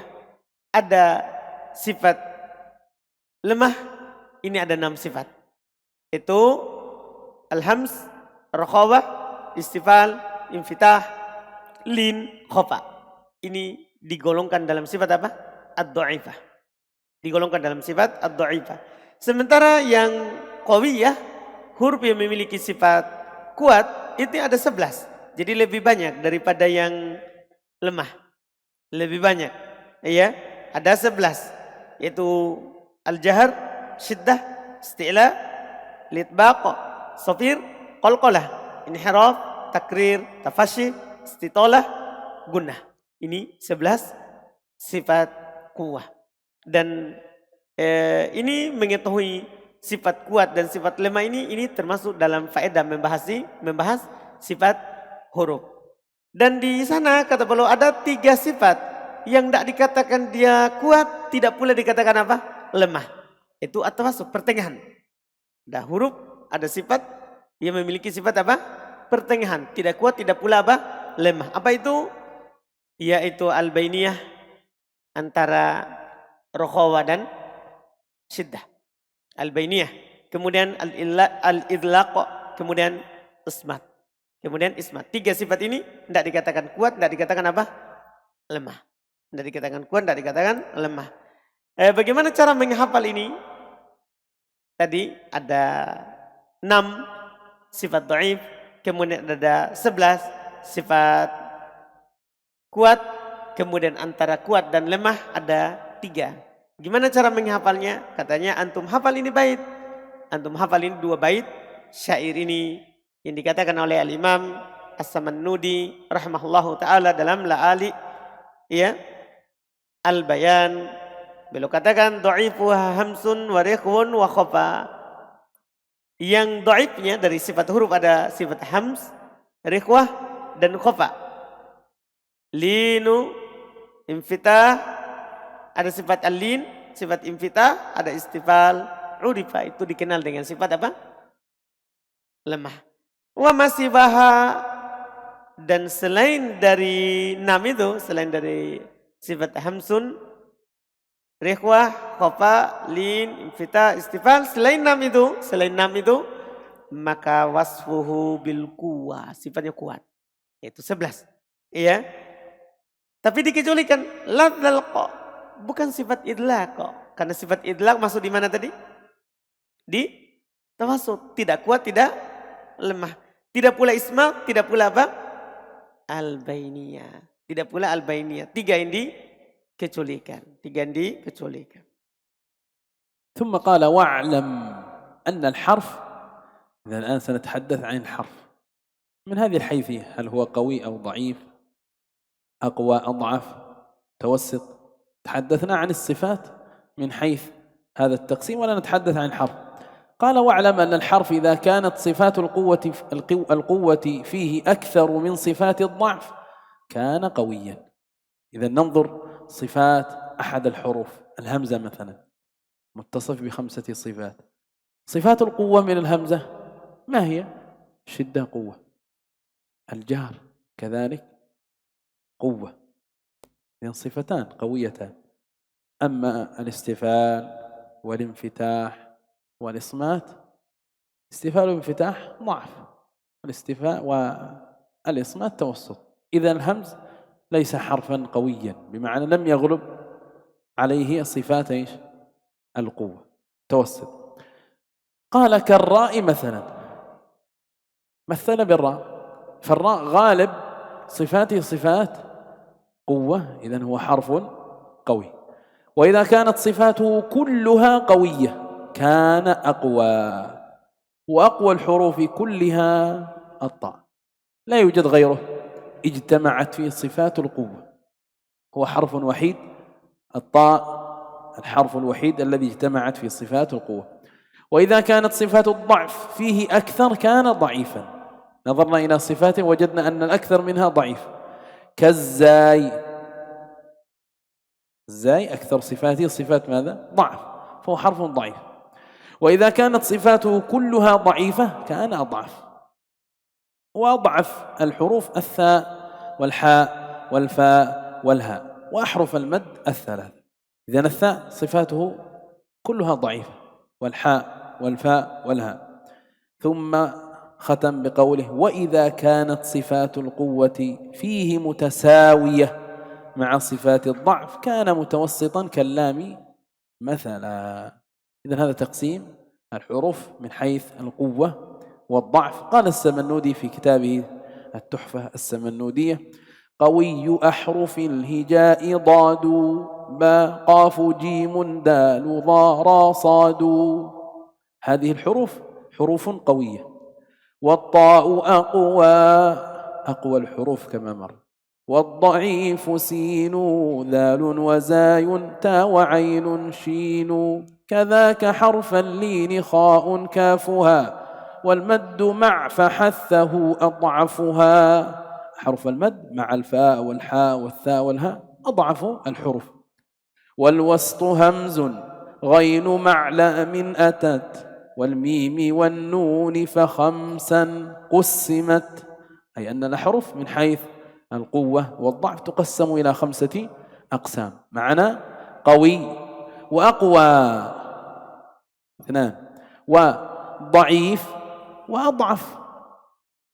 Ada sifat lemah, ini ada 6 sifat. Itu al-hams, rakhawah, istifal, infitah, lin, khafa. Ini digolongkan dalam sifat apa? Ad-dha'ifah. Digolongkan dalam sifat ad-dha'ifah. Sementara yang qawiyah, huruf yang memiliki sifat kuat, itu ada 11. Jadi lebih banyak daripada yang lemah. Lebih banyak. Ya, ada 11. Yaitu al-jahr, syiddah, isti'la, litbaq, safir, qalqalah, inhiraf, takrir, tafashi, istitalah, gunnah. Ini 11 sifat quwwah. Dan ini mengetahui sifat kuat dan sifat lemah ini termasuk dalam faedah membahas sifat huruf. Dan di sana kata beliau ada 3 sifat yang tidak dikatakan dia kuat, tidak pula dikatakan apa? Lemah. Itu at-tawassut, pertengahan. Ada huruf, ada sifat yang memiliki sifat apa? Pertengahan, tidak kuat, tidak pula apa? Lemah. Apa itu? Yaitu al-bainiyah, antara rakhawah dan syiddah. Al-bainiyah, kemudian al-idlaq, kemudian ismat. Kemudian ismat. 3 sifat ini tidak dikatakan kuat, tidak dikatakan apa? Lemah. Tidak dikatakan kuat, tidak dikatakan lemah. Bagaimana cara menghafal ini? Tadi ada 6 sifat dhaif, kemudian ada 11 sifat kuat, kemudian antara kuat dan lemah ada 3. Gimana cara menghafalnya? Katanya antum hafal ini bait. Antum hafal ini 2 bait syair ini yang dikatakan oleh al-Imam As-Samannudi rahimahullahu taala dalam La'ali ya al-Bayan. Beliau katakan dha'ifuha hamsun wa rikhwun wa khafa. Yang dhaifnya dari sifat huruf ada sifat hams, rikhwah dan khafa. Linu, infitah, ada sifat al-lin, sifat infitah, ada istifal, urifa. Itu dikenal dengan sifat apa? lemah. Wa masibaha, dan selain dari nam itu, selain dari sifat hamsun, rikhwah, khofa, lin, infita, istifal, selain nam itu, maka wasfuhu bil quwah, sifatnya kuat. Itu 11. Iya. Tapi dikecualikan ladzal qa, bukan sifat idlaq kok. Karena sifat idlaq masuk di mana tadi? Di tawassut, tidak kuat, tidak lemah. Tidak pula isma, tidak pula apa? Al-bainiyah. Tidak pula al-bainiyah. 3 yang dikecualikan. 3 yang dikecualikan. ثم قال واعلم أن الحرف، إذا الآن سنتحدث عن الحرف من هذه الحيثية، هل هو قوي أو ضعيف، أقوى أضعف متوسط. تحدثنا عن الصفات من حيث هذا التقسيم ولا نتحدث عن الحرف. قال واعلم أن الحرف إذا كانت صفات القوة فيه أكثر من صفات الضعف كان قويا. إذا ننظر صفات أحد الحروف، الهمزة مثلا متصف ب5 صفات. صفات القوة من الهمزة ما هي؟ شدة قوة، الجهر كذلك قوة، إذن صفتان قويتان. أما الاستفال والانفتاح والإصمات، استفال والانفتاح ضعف، والاستفاء والإصمات توسط. إذا الهمز ليس حرفا قويا، بمعنى لم يغلب عليه صفات ايش؟ القوة، توسط. قال كالراء مثلا، مثل بالراء، فالراء غالب صفاته صفات قوة، إذن هو حرف قوي. وإذا كانت صفاته كلها قوية كان أقوى، وأقوى الحروف كلها الطاء، لا يوجد غيره اجتمعت فيه صفات القوة، هو حرف وحيد، الطاء الحرف الوحيد الذي اجتمعت فيه صفات القوة. وإذا كانت صفات الضعف فيه أكثر كان ضعيفا. نظرنا إلى صفاته وجدنا أن الأكثر منها ضعيف، كالزاي، الزاي أكثر صفاته صفات ماذا؟ ضعف، فهو حرف ضعيف. وإذا كانت صفاته كلها ضعيفة كان أضعف. وأضعف الحروف الثاء والحاء والفاء والهاء، وأحرف المد الثلاث. إذن الثاء صفاته كلها ضعيفة، والحاء والفاء والهاء. ثم ختم بقوله وإذا كانت صفات القوة فيه متساوية مع صفات الضعف كان متوسطا كاللام مثلا. إذن هذا تقسيم الحروف من حيث القوة والضعف. قال السمنودي في كتابه التحفة السمنودية قوي أحرف الهجاء ضاد با قاف جيم دال ضا را صاد. هذه الحروف حروف قوية. والطاء أقوى الحروف كما مر. والضعيف سين ذال وزاي تا وعين شين. كذاك حرف اللين خاء كافها والمد مع فحثه أضعفها. حرف المد مع الفاء والحاء والثاء والهاء أضعف الحروف. والوسط همز غين مع لام أتت والميم والنون فخمسا قسمت. أي أن الأحرف من حيث القوة والضعف تقسم إلى 5 أقسام. معنى قوي وأقوى 2، وضعيف وأضعف،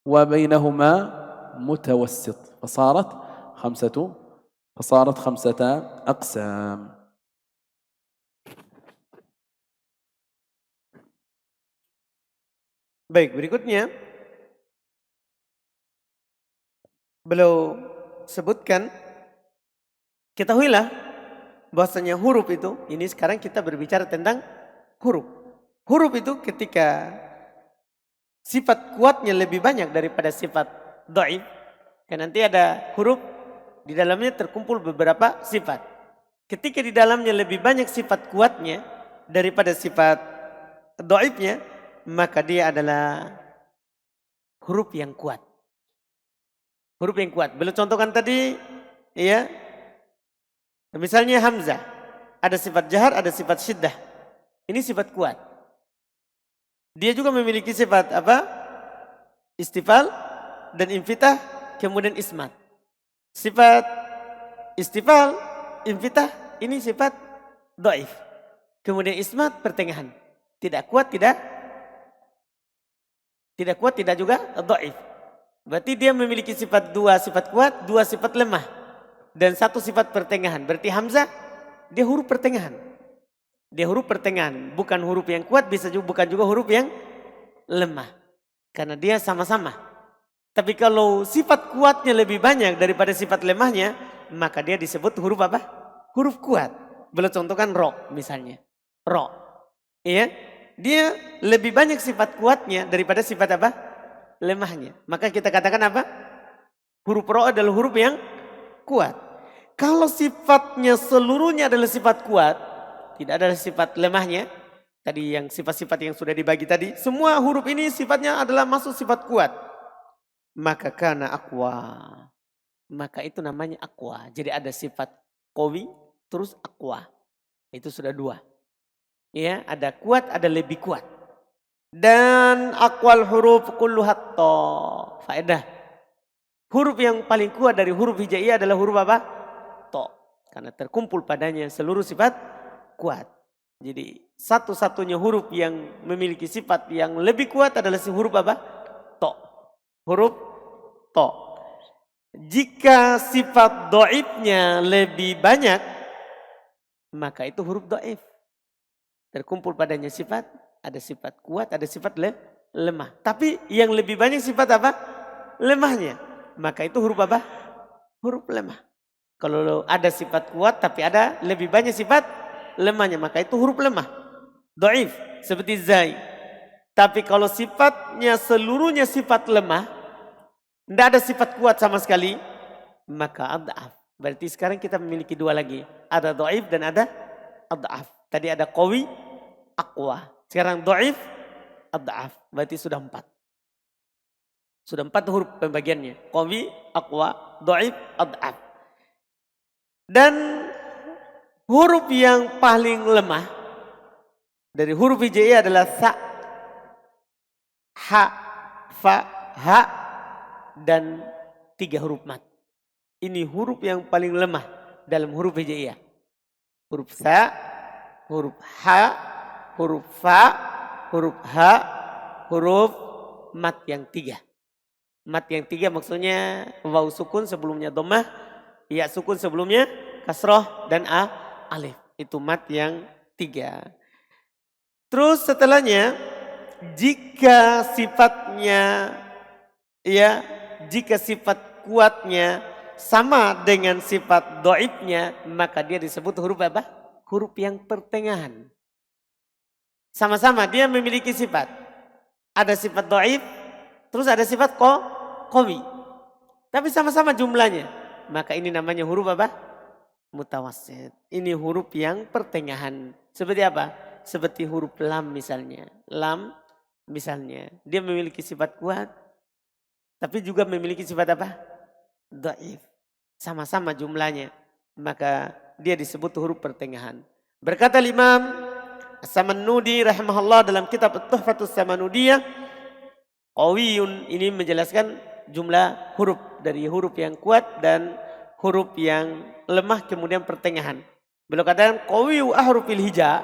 وبينهما متوسط، فصارت 5 أقسام. Baik, berikutnya beliau sebutkan, ketahuilah bahwasanya huruf itu, ini sekarang kita berbicara tentang huruf. Huruf itu ketika sifat kuatnya lebih banyak daripada sifat dhaif, kan nanti ada huruf di dalamnya terkumpul beberapa sifat. Ketika di dalamnya lebih banyak sifat kuatnya daripada sifat dhaifnya, maka dia adalah huruf yang kuat. Huruf yang kuat. Beliau contohkan tadi, ya. Misalnya hamzah, ada sifat jahar, ada sifat syiddah. Ini sifat kuat. Dia juga memiliki sifat apa? istifal dan infitah, kemudian ismat. Sifat istifal, infitah ini sifat dhaif. Kemudian ismat pertengahan. Tidak kuat, tidak juga dhaif. Berarti dia memiliki sifat dua sifat kuat, dua sifat lemah. Dan satu sifat pertengahan. Berarti hamzah dia huruf pertengahan. Dia huruf pertengahan, bukan huruf yang kuat, bisa juga bukan juga huruf yang lemah. Karena dia sama-sama. Tapi kalau sifat kuatnya lebih banyak daripada sifat lemahnya, maka dia disebut huruf apa? Huruf kuat. Boleh contohkan ro misalnya. Ro. Iya, dia lebih banyak sifat kuatnya daripada sifat apa? Lemahnya. Maka kita katakan apa? Huruf ro adalah huruf yang kuat. Kalau sifatnya seluruhnya adalah sifat kuat, tidak ada sifat lemahnya, tadi yang sifat-sifat yang sudah dibagi tadi, semua huruf ini sifatnya adalah masuk sifat kuat. Maka kana aqwa. Maka itu namanya aqwa. Jadi ada sifat qawi terus aqwa. Itu sudah dua. Ya, ada kuat, ada lebih kuat. Dan aqwal huruf kulluhat ta. Faedah. Huruf yang paling kuat dari huruf hijaiyah adalah huruf apa? Ta. Karena terkumpul padanya seluruh sifat kuat. Jadi satu-satunya huruf yang memiliki sifat yang lebih kuat adalah si huruf apa? Ta. Huruf ta. Jika sifat dhaifnya lebih banyak, maka itu huruf dhaif. Terkumpul padanya sifat, ada sifat kuat, ada sifat lemah. Tapi yang lebih banyak sifat apa? Lemahnya. Maka itu huruf apa? Huruf lemah. Kalau ada sifat kuat tapi ada lebih banyak sifat lemahnya, maka itu huruf lemah. Dhaif seperti zai. Tapi kalau sifatnya seluruhnya sifat lemah, tidak ada sifat kuat sama sekali, maka ad'af. Berarti sekarang kita memiliki dua lagi. Ada dhaif dan ada ad'af. Tadi ada qawi, aqwa. Sekarang dhaif, ad'af. Berarti sudah 4. Sudah 4 huruf pembagiannya. Qawi, aqwa, dhaif, ad'af. Dan huruf yang paling lemah dari huruf hijaiyah adalah sa, ha, fa, ha, dan 3 huruf mat. Ini huruf yang paling lemah dalam huruf hijaiyah. Huruf sa, huruf ha, huruf fa, huruf ha, huruf mat yang 3. Mat yang 3 maksudnya waw sukun sebelumnya dhammah, ya sukun sebelumnya kasroh, dan alif. Itu mat yang 3. Terus setelahnya, jika sifatnya, ya, jika sifat kuatnya sama dengan sifat dhaifnya, maka dia disebut huruf apa? Huruf yang pertengahan. Sama-sama dia memiliki sifat. Ada sifat dhaif, terus ada sifat qawi. Tapi sama-sama jumlahnya. Maka ini namanya huruf apa? Mutawassit. Ini huruf yang pertengahan. Seperti apa? Seperti huruf lam misalnya. Lam misalnya. Dia memiliki sifat kuat, tapi juga memiliki sifat apa? Dhaif. Sama-sama jumlahnya. Maka dia disebut huruf pertengahan. Berkata Imam As-Samanudi rahimahullah dalam kitab Tuhfatus Samanudiyah, qawiyun ini menjelaskan jumlah huruf, dari huruf yang kuat dan huruf yang lemah kemudian pertengahan. Beliau katakan qawiyu ahrufil hija,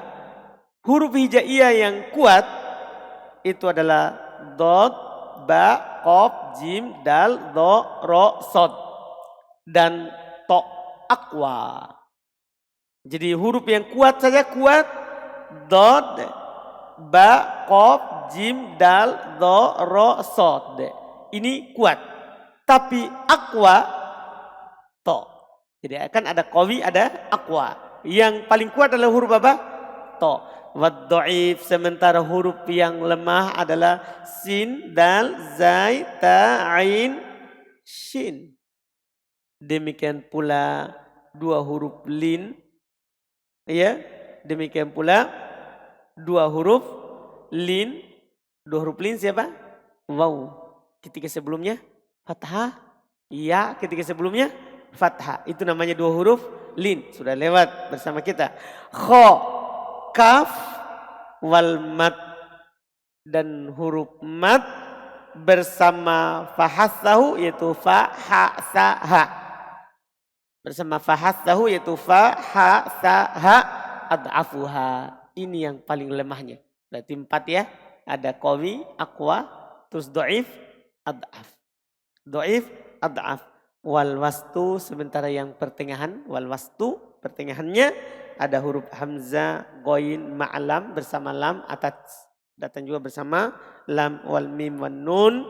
huruf hijaiyah yang kuat itu adalah dad, ba, qaf, jim, dal, dha, ra, shad dan ta, aqwa. Jadi huruf yang kuat saja kuat, dad, ba, qaf, jim, dal, dha, ra, shad. Ini kuat. Tapi aqwa, ta. Jadi akan ada qawi, ada aqwa. Yang paling kuat adalah huruf apa? Ta. Wad dhaif, sementara huruf yang lemah adalah sin, dal, zai, ta, ain, shin. Demikian pula 2 huruf lin. Ya, demikian pula 2 huruf lin. 2 huruf lin siapa? Waw. Ketika sebelumnya fathah, ya ketika sebelumnya fathah. Itu namanya 2 huruf lin. Sudah lewat bersama kita. Kha, kaf, wal mat. Dan huruf mat bersama fahassahu yaitu fa ha sa ha. Bersama fahassahu yaitu fa ha sa ha ad'afuha. Ini yang paling lemahnya. Berarti 4 ya. Ada qawi, aqwa, terus dhaif, ad'af. Dhaif, ad'af. Wal wastu sementara yang pertengahan, wal wastu pertengahannya ada huruf hamzah, ghain, ma'lam bersama lam, atas datang juga bersama lam wal mim wan nun.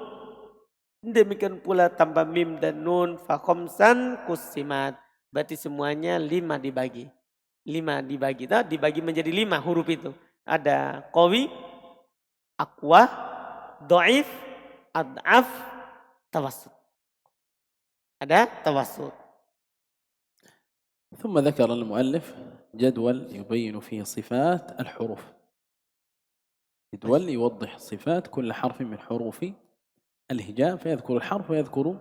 Demikian pula tambah mim dan nun fa khamsan qusimat. Berarti semuanya 5 dibagi. 5 dibagi. Dibagi menjadi 5 huruf itu. Ada qawi, aqwa, dhaif, ad'af, tawassut. ada tawassut. ثم ذكر المؤلف جدول يبين فيه صفات الحروف. جدول يوضح صفات كل حرف من حروف الهجاء فيذكر الحرف ويذكر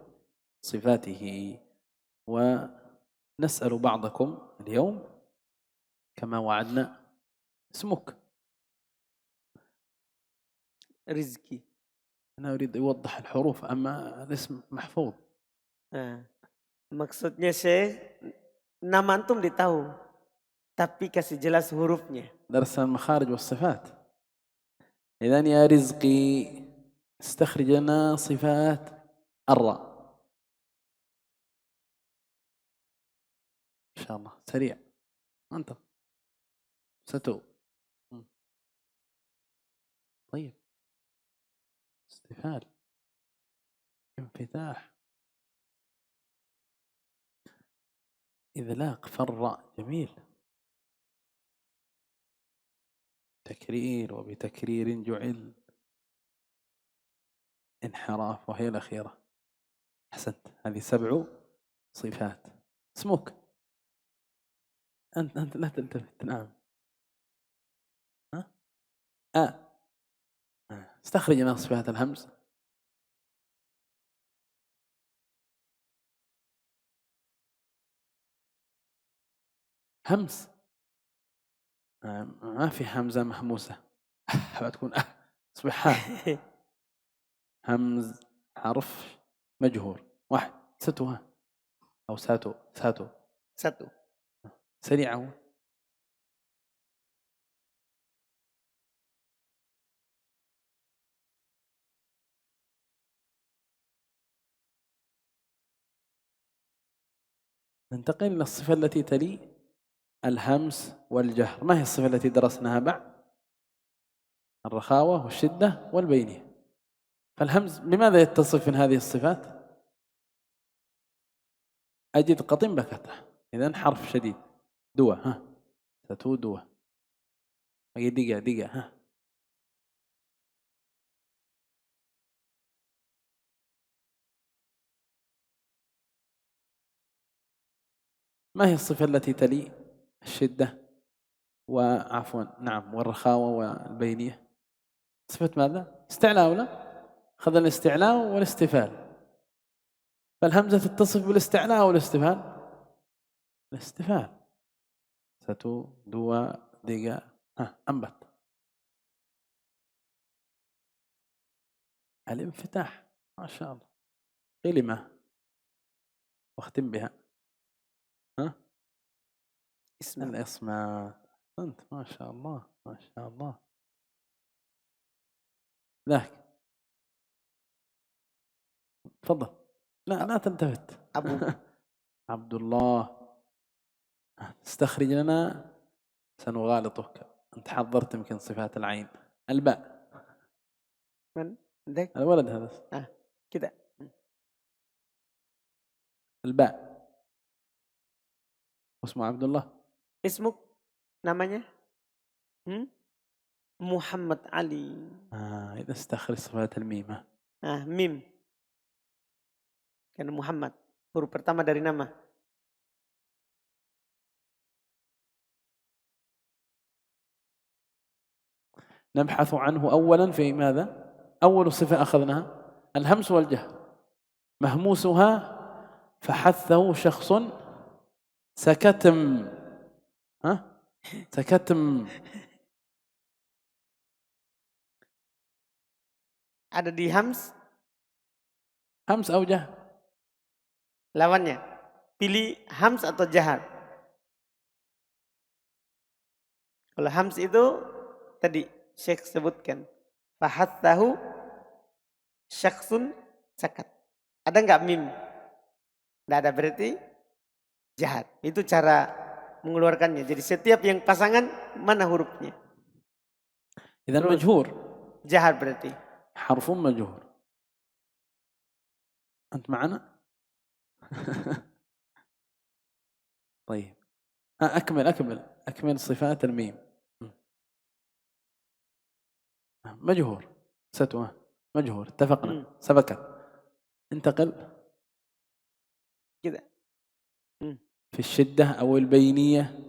صفاته. ونسأل بعضكم اليوم كما وعدنا اسمك. رزقي. أنا أريد يوضح الحروف أما الاسم محفوظ. Maksudnya Syekh, nama antum ditahu, tapi kasih jelas hurufnya. درس المخارج والصفات. إذن يا رزقي استخرج لنا صفات الراء إن شاء الله. سريع أنت ستو. طيب استفال، انفتاح، إذلاق، فرع، جميل. تكرير، وبتكرير جعل، انحراف، وهي الأخيرة. أحسنت، هذه 7 صفات. اسمك أنت لا تلتفت. نعم. استخرج من صفات الهمز. همس ما في همزة محموسة. تكون سبحان. همز حرف مجهور. 1 ستوها أو ساتو. سريعة. ننتقل إلى الصفة التي تلي الهمس والجهر. ما هي الصفة التي درسناها بعد؟ الرخاوة والشدة والبينية. فالهمز لماذا يتصف من هذه الصفات؟ أجد قطن بكتة، إذن حرف شديد. دوا ستو دوا. أجد دقة ما هي الصفة التي تلي الشدة والرخاوة والبينية؟ صفة ماذا؟ استعلاء ولا؟ أخذ الاستعلاء والاستفال. فالهمزة تتصف بالاستعلاء والاستفال. الاستفال. ستو دوا دقة أنبت. الانفتاح ما شاء الله. كلمة واختم بها. الإصمات. أنت ما شاء الله ما شاء الله. ذاك تفضل. لا تلتفت. عبد الله. استخرج لنا. سنغالطك. أنت حضرت يمكن صفات العين. الباء. من ذاك الولد هذا كده. الباء. اسمه عبد الله. اسمك namanya Muhammad Ali. إذا استخرج صفات الميم. ميم karena Muhammad huruf pertama dari nama. نبحث عنه أولا في ماذا؟ أول صفة أخذناها الهمس والجهر. مهموسها فحثه شخص سكتم. سكتم. Ada di hams همس أو جهر. Lawannya. Pilih hams atau jahar. Kalau hams itu tadi Syekh sebutkan. Fahathahu syakhsun sakat. Ada nggak mim? Nggak ada, berarti jahar. Itu cara mengeluarkannya. Jadi setiap yang pasangan mana hurufnya? إذا Terus. مجهور. Jahar berarti. حرف مجهور. أنت معنا؟ طيب أكمل صفات الميم. مجهور ستوه مجهور اتفقنا. سبكت. انتقل كده في الشدة أو البينية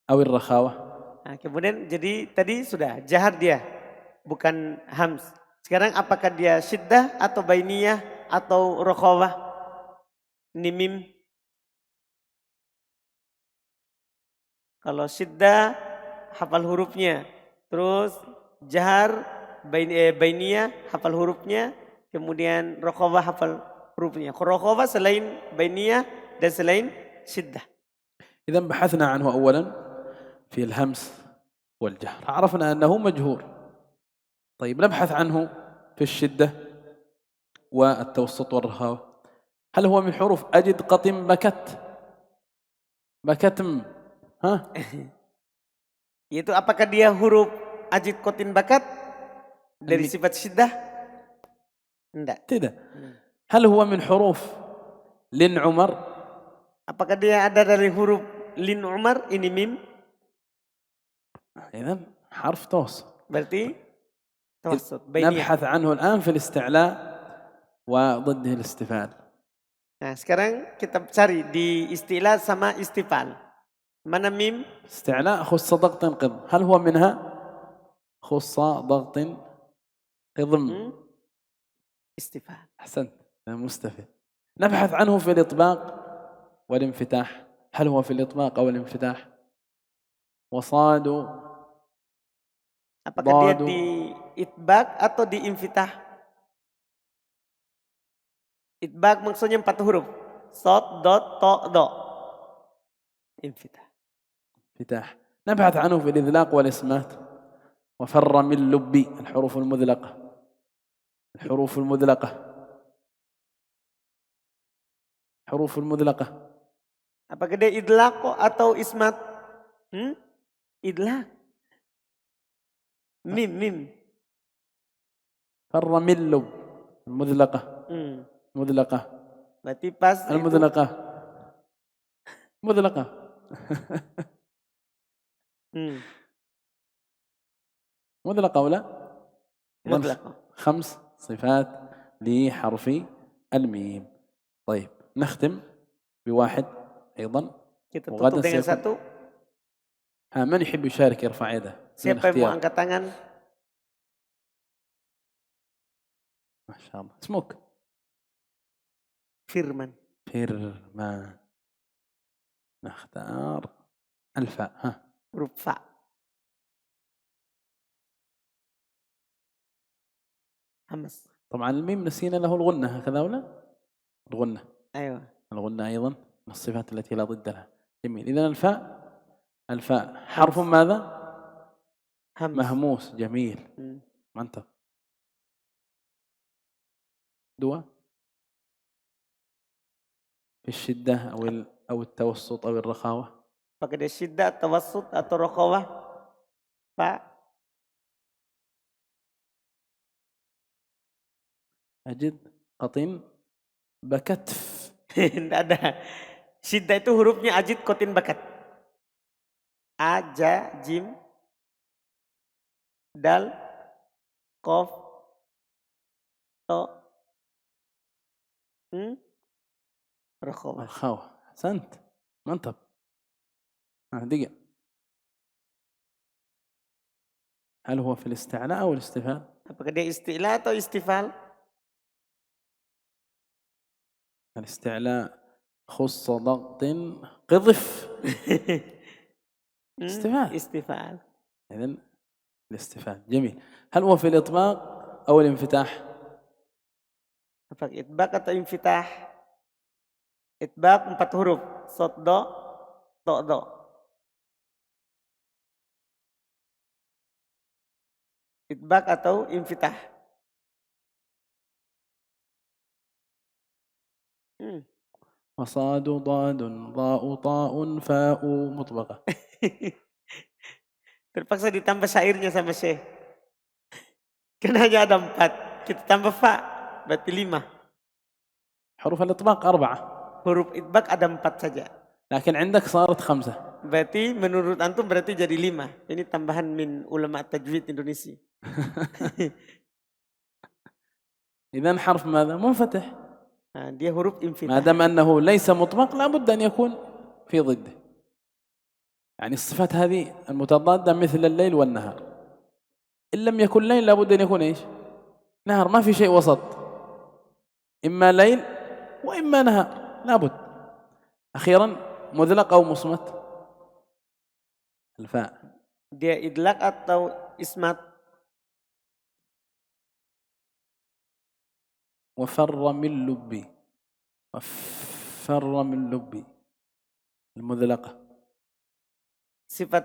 أو الرخاوة. Nah, kemudian jadi tadi sudah jahar dia, bukan hams. Sekarang apakah dia syiddah atau bainiyah atau rokhawah? Ini mim. Kalau syiddah hafal hurufnya. Terus jahar bainiyah hafal hurufnya. Kemudian rokhawah hafal hurufnya. Rokhawah selain bainiyah dan selain syiddah. إذا بحثنا عنه أولا في الهمس والجهر، عرفنا أنه مجهور. طيب نبحث عنه في الشدة والتوسط والرخاوة. هل هو من حروف أجد قطم بكت بكتم؟ ها؟ Itu apakah dia huruf ajid kotin bakat dari sifat syiddah? Enggak. Tidak. هل هو من حروف لن عمر؟ Apakah dia ada dari huruf lin umar? Ini mim. إذن حرف توسط. Berarti توسط. نبحث عنه الآن في الاستعلاء وضده الاستفال. Nah, sekarang kita cari di istilah sama istifal. Mana mim? استعلاء خص ضغط قضم. هل هو منها؟ خص ضغط قضم. استفال. أحسنت. مستفل. نبحث عنه في الإطباق والانفتاح. هل هو في الإطباق أو الانفتاح؟ وصاد. Apakah dia di itbaq atau di infitah? Itbaq maksudnya 4 huruf. Sod, dot, to, do. Infitah. انفتاح. نبحث عنه في الإذلاق والإصمات. وفر من لبي. الحروف المذلقة. الحروف المذلقة. حروف المذلقة. Apakah dia idlaq atau ismat? Idlaq. Mim. فر من لب. المذلقة. مذلقة. Berarti pas المذلقة. مذلقة. مذلقة ولا؟ مذلقة. 5 صفات لحرف الميم. طيب نختم بواحد أيضا. Kita tutup dengan satu. من يحب يشارك يرفع يده. Siapa yang mau angkat tangan? ما شاء الله. اسمك؟ Firman. نختار الفاء. huruf fa. همس. طبعا الميم نسينا له الغنة هكذا ولا؟ الغنة. أيوة. الغنة أيضا من الصفات التي لا ضد لها. جميل. إذن الفاء حرف ماذا؟ همس. مهموس. جميل. منطق. دواء في الشدة أو التوسط أو الرخاوة. Pakai dia syiddah, tawassut atau rokhawah? Pak. أجد قطن بكتف. Tidak ada. Syiddah itu hurufnya ajid kotin bakat. A, ja, jim, dal, kof, to, rokhawah. أحسنت. منطق. دقيقة. هل هو في الاستعلاء أو الاستفال؟ Apakah dia istilah atau istifal? الاستعلاء خص ضغط قذف. استفال. إذن الاستفال. جميل. هل هو في الإطباق أو الانفتاح؟ Apa itbaq atau infitah? Itbaq 4 huruf. Sod, do, to, do. Itbaq atau infitah? وصاد ضاد ضاء طاء فاء مطبقة. Terpaksa ditambah syairnya sama Syekh. Karena hanya ada 4. Kita tambah fa, berarti 5. حروف الإطباق 4. Huruf itbaq ada 4 saja. لكن عندك صارت 5. Berarti menurut antum berarti jadi 5. Ini tambahan min ulama tajwid Indonesia. إذن حرف ماذا؟ منفتح. Nah, dia huruf infitah. ما دام أنه ليس مطبق لابد أن يكون في ضده. يعني الصفات هذه المتضادة مثل الليل والنهار. إن لم يكن ليل لابد أن يكون إيش؟ نهار. ما في شيء وسط، إما ليل وإما نهار، لابد. أخيرا مذلق أو مصمت؟ الفاء. Dia idlaq atau ismat? وفر من لبي، وفر من لبي، المذلقة. Sifat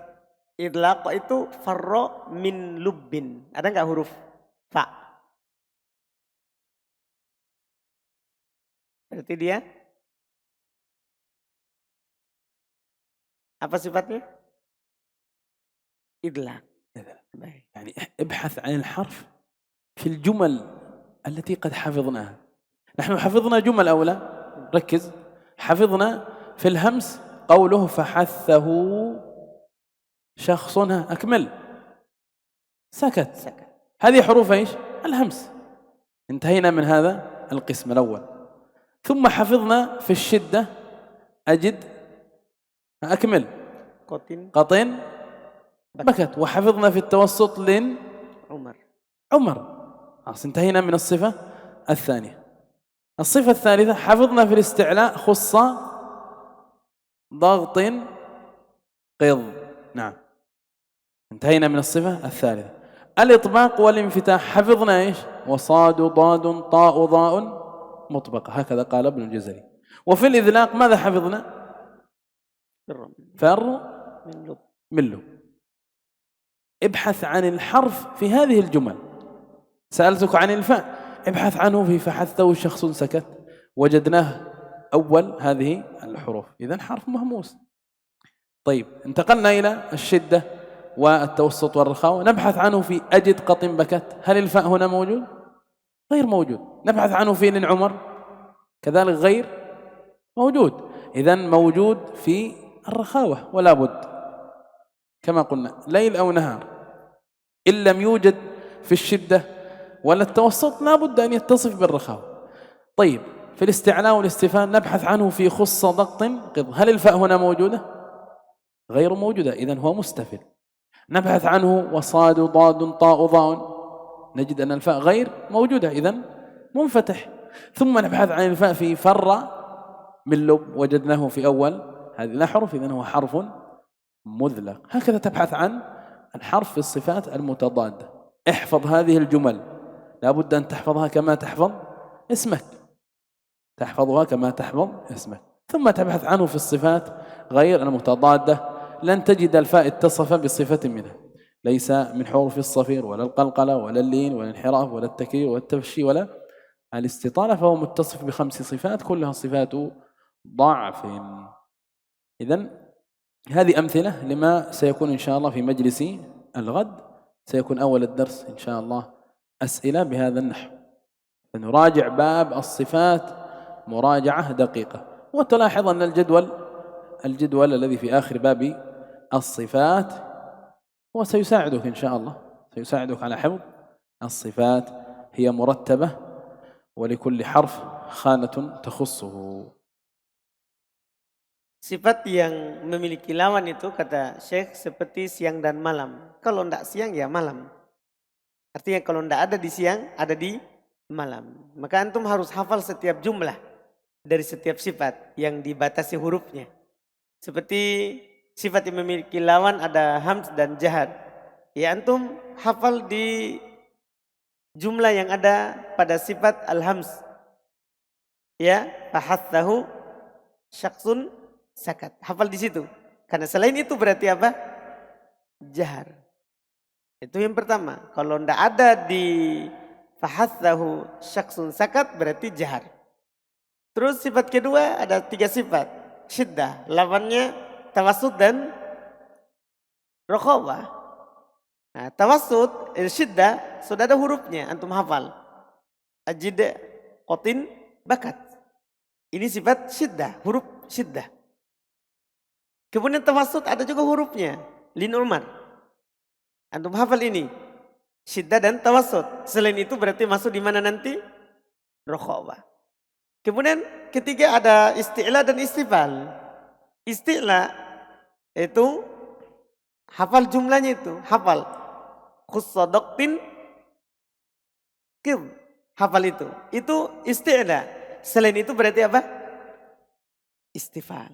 idlaq itu farro min lubbin. Ada nggak huruf fa? Berarti dia apa sifatnya? Idlaq. Baik. يعني ابحث عن الحرف في الجمل التي قد حفظناها. نحن حفظنا جمل أو لا؟ ركز. حفظنا في الهمس قوله فحثه شخص، أكمل، سكت. هذه حروف إيش؟ الهمس. انتهينا من هذا القسم الأول. ثم حفظنا في الشدة أجد، أكمل، قطن بكت. وحفظنا في التوسط لن عمر. انتهينا من الصفة الثانية. الصفة الثالثة حفظنا في الاستعلاء خص ضغط قض. نعم، انتهينا من الصفة الثالثة. الإطباق والانفتاح حفظنا إيش؟ وصاد ضاد طاء ضاء مطبقة، هكذا قال ابن الجزري. وفي الإذلاق ماذا حفظنا؟ فر من لب. ابحث عن الحرف في هذه الجمل. سألتك عن الفاء، ابحث عنه في فحثته شخص سكت، وجدناه أول هذه الحروف، إذن حرف مهموس. طيب، انتقلنا إلى الشدة والتوسط والرخاوة. نبحث عنه في أجد قط بكت. هل الفاء هنا موجود؟ غير موجود. نبحث عنه في لن عمر، كذلك غير موجود. إذن موجود في الرخاوة ولا بد، كما قلنا ليل أو نهار. إن لم يوجد في الشدة ولا التوسط لا بد أن يتصف بالرخاوة. طيب، في الاستعلاء والاستفهام نبحث عنه في خص ضغط قض. هل الفاء هنا موجودة؟ غير موجودة، إذن هو مستفل. نبحث عنه وصاد ضاد طاء ضاء، نجد أن الفاء غير موجودة، إذن منفتح. ثم نبحث عن الفاء في فر من لب، وجدناه في أول هذه الأحرف، إذن هو حرف مذلق. هكذا تبحث عن الحرف في الصفات المتضادة. احفظ هذه الجمل، لا بد أن تحفظها كما تحفظ اسمك، تحفظها كما تحفظ اسمك. ثم تبحث عنه في الصفات غير المتضادة. لن تجد الفاء اتصف بصفة منها، ليس من حروف الصفير ولا القلقلة ولا اللين ولا الانحراف ولا التكرير ولا التفشي ولا الاستطالة، فهو متصف ب5 صفات كلها صفات ضعف. إذن هذه أمثلة لما سيكون إن شاء الله في مجلس الغد. سيكون أول الدرس إن شاء الله أسئلة بهذا النحو، فنراجع باب الصفات مراجعة دقيقة. وتلاحظ أن الجدول الذي في آخر باب الصفات هو سيساعدك إن شاء الله، سيساعدك على حفظ الصفات. هي مرتبة ولكل حرف خانة تخصه. Sifat yang memiliki lawan itu kata Syekh seperti siang dan malam. Kalau tidak siang ya malam. Artinya kalau tidak ada di siang, ada di malam. Maka antum harus hafal setiap jumlah dari setiap sifat yang dibatasi hurufnya. Seperti sifat yang memiliki lawan ada hams dan jahar. Ya antum hafal di jumlah yang ada pada sifat al-hams. Ya, fahathahu syakhsun sakat. Hafal di situ. Karena selain itu berarti apa? Jahar. Itu yang pertama. Kalau ndak ada di fahathahu syakhsun sakat berarti jahar. Terus sifat kedua ada 3 sifat. Syiddah, lawannya tawassut dan raqabah. Nah, tawassut, syiddah sudah ada hurufnya, antum hafal. Ajid, qatin, bakat. Ini sifat syiddah, huruf syiddah. Kemudian tawassut ada juga hurufnya, lin umar. Antum hafal ini. Syiddah dan tawassut. Selain itu berarti masuk di mana nanti? Raqabah. Kemudian ketiga ada isti'la dan istifal. Isti'la itu hafal jumlahnya itu, hafal. Khussadaqtin kim. Hafal itu. Itu isti'la. Selain itu berarti apa? Istifal.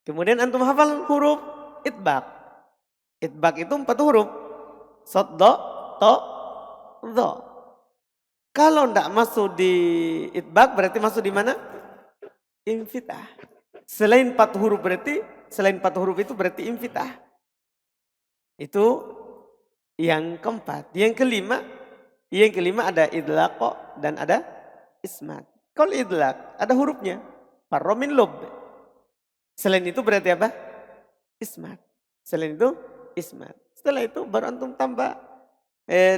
Kemudian antum hafal huruf itbaq. Itbaq itu 4 huruf. Sod, do, to, do. Kalau tidak masuk di itbaq berarti masuk di mana? Infitah. Selain 4 huruf berarti, selain 4 huruf itu berarti infitah. Itu yang keempat. Yang kelima ada idlaq dan ada ismat. Kalau idlaq ada hurufnya. Farromin lob. Selain itu berarti apa? Ismat. Selain itu ismat. Setelah itu baru antum tambah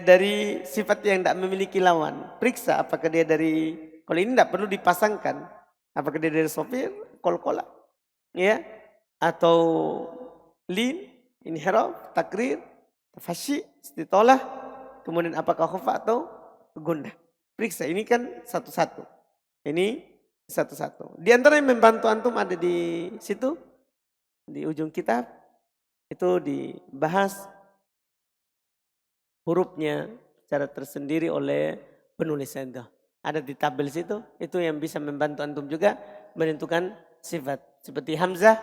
dari sifat yang tidak memiliki lawan. Periksa apakah dia dari, kalau ini tidak perlu dipasangkan. Apakah dia dari sofir, kolkola, ya, atau lin, inhiraf, takrir, tafashi, istitolah, kemudian apakah khufa atau gunnah. Periksa, ini kan satu-satu. Ini satu-satu. Di antara yang membantu antum ada di situ, di ujung kitab, itu dibahas hurufnya secara tersendiri oleh penulis itu. Ada di tabel situ, itu yang bisa membantu antum juga menentukan sifat. Seperti Hamzah,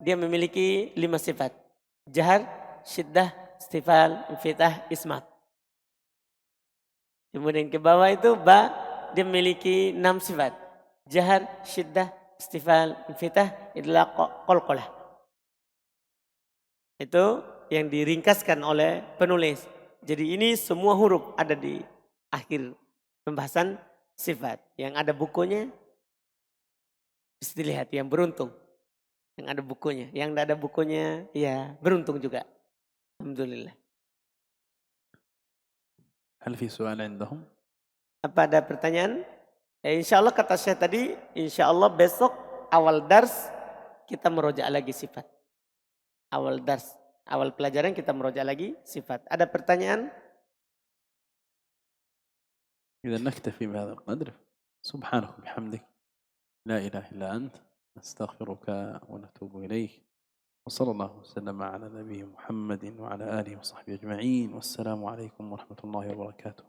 dia memiliki 5 sifat. Jahar, syiddah, istifal, infitah, ismat. Kemudian ke bawah itu ba, dia memiliki 6 sifat. Jahar, syiddah, istifal, infitah, idlaq, qalqalah. Itu yang diringkaskan oleh penulis. Jadi ini semua huruf ada di akhir pembahasan sifat. Yang ada bukunya bisa dilihat, yang beruntung. Yang ada bukunya. Yang tidak ada bukunya ya beruntung juga. Alhamdulillah. هل في سؤال عندهم؟ Apa ada pertanyaan? Insya Allah kata saya tadi, insya Allah besok awal dars kita meroja lagi sifat. Awal dars, awal pelajaran kita meroja lagi sifat. Ada pertanyaan? إذا نكتفي بهذا القدر. سبحانك وبحمدك لا إله إلا أنت نستغفرك ونتوب إليك وصلى الله وسلم على نبي محمد وعلى آله وصحبه أجمعين والسلام عليكم ورحمة الله وبركاته.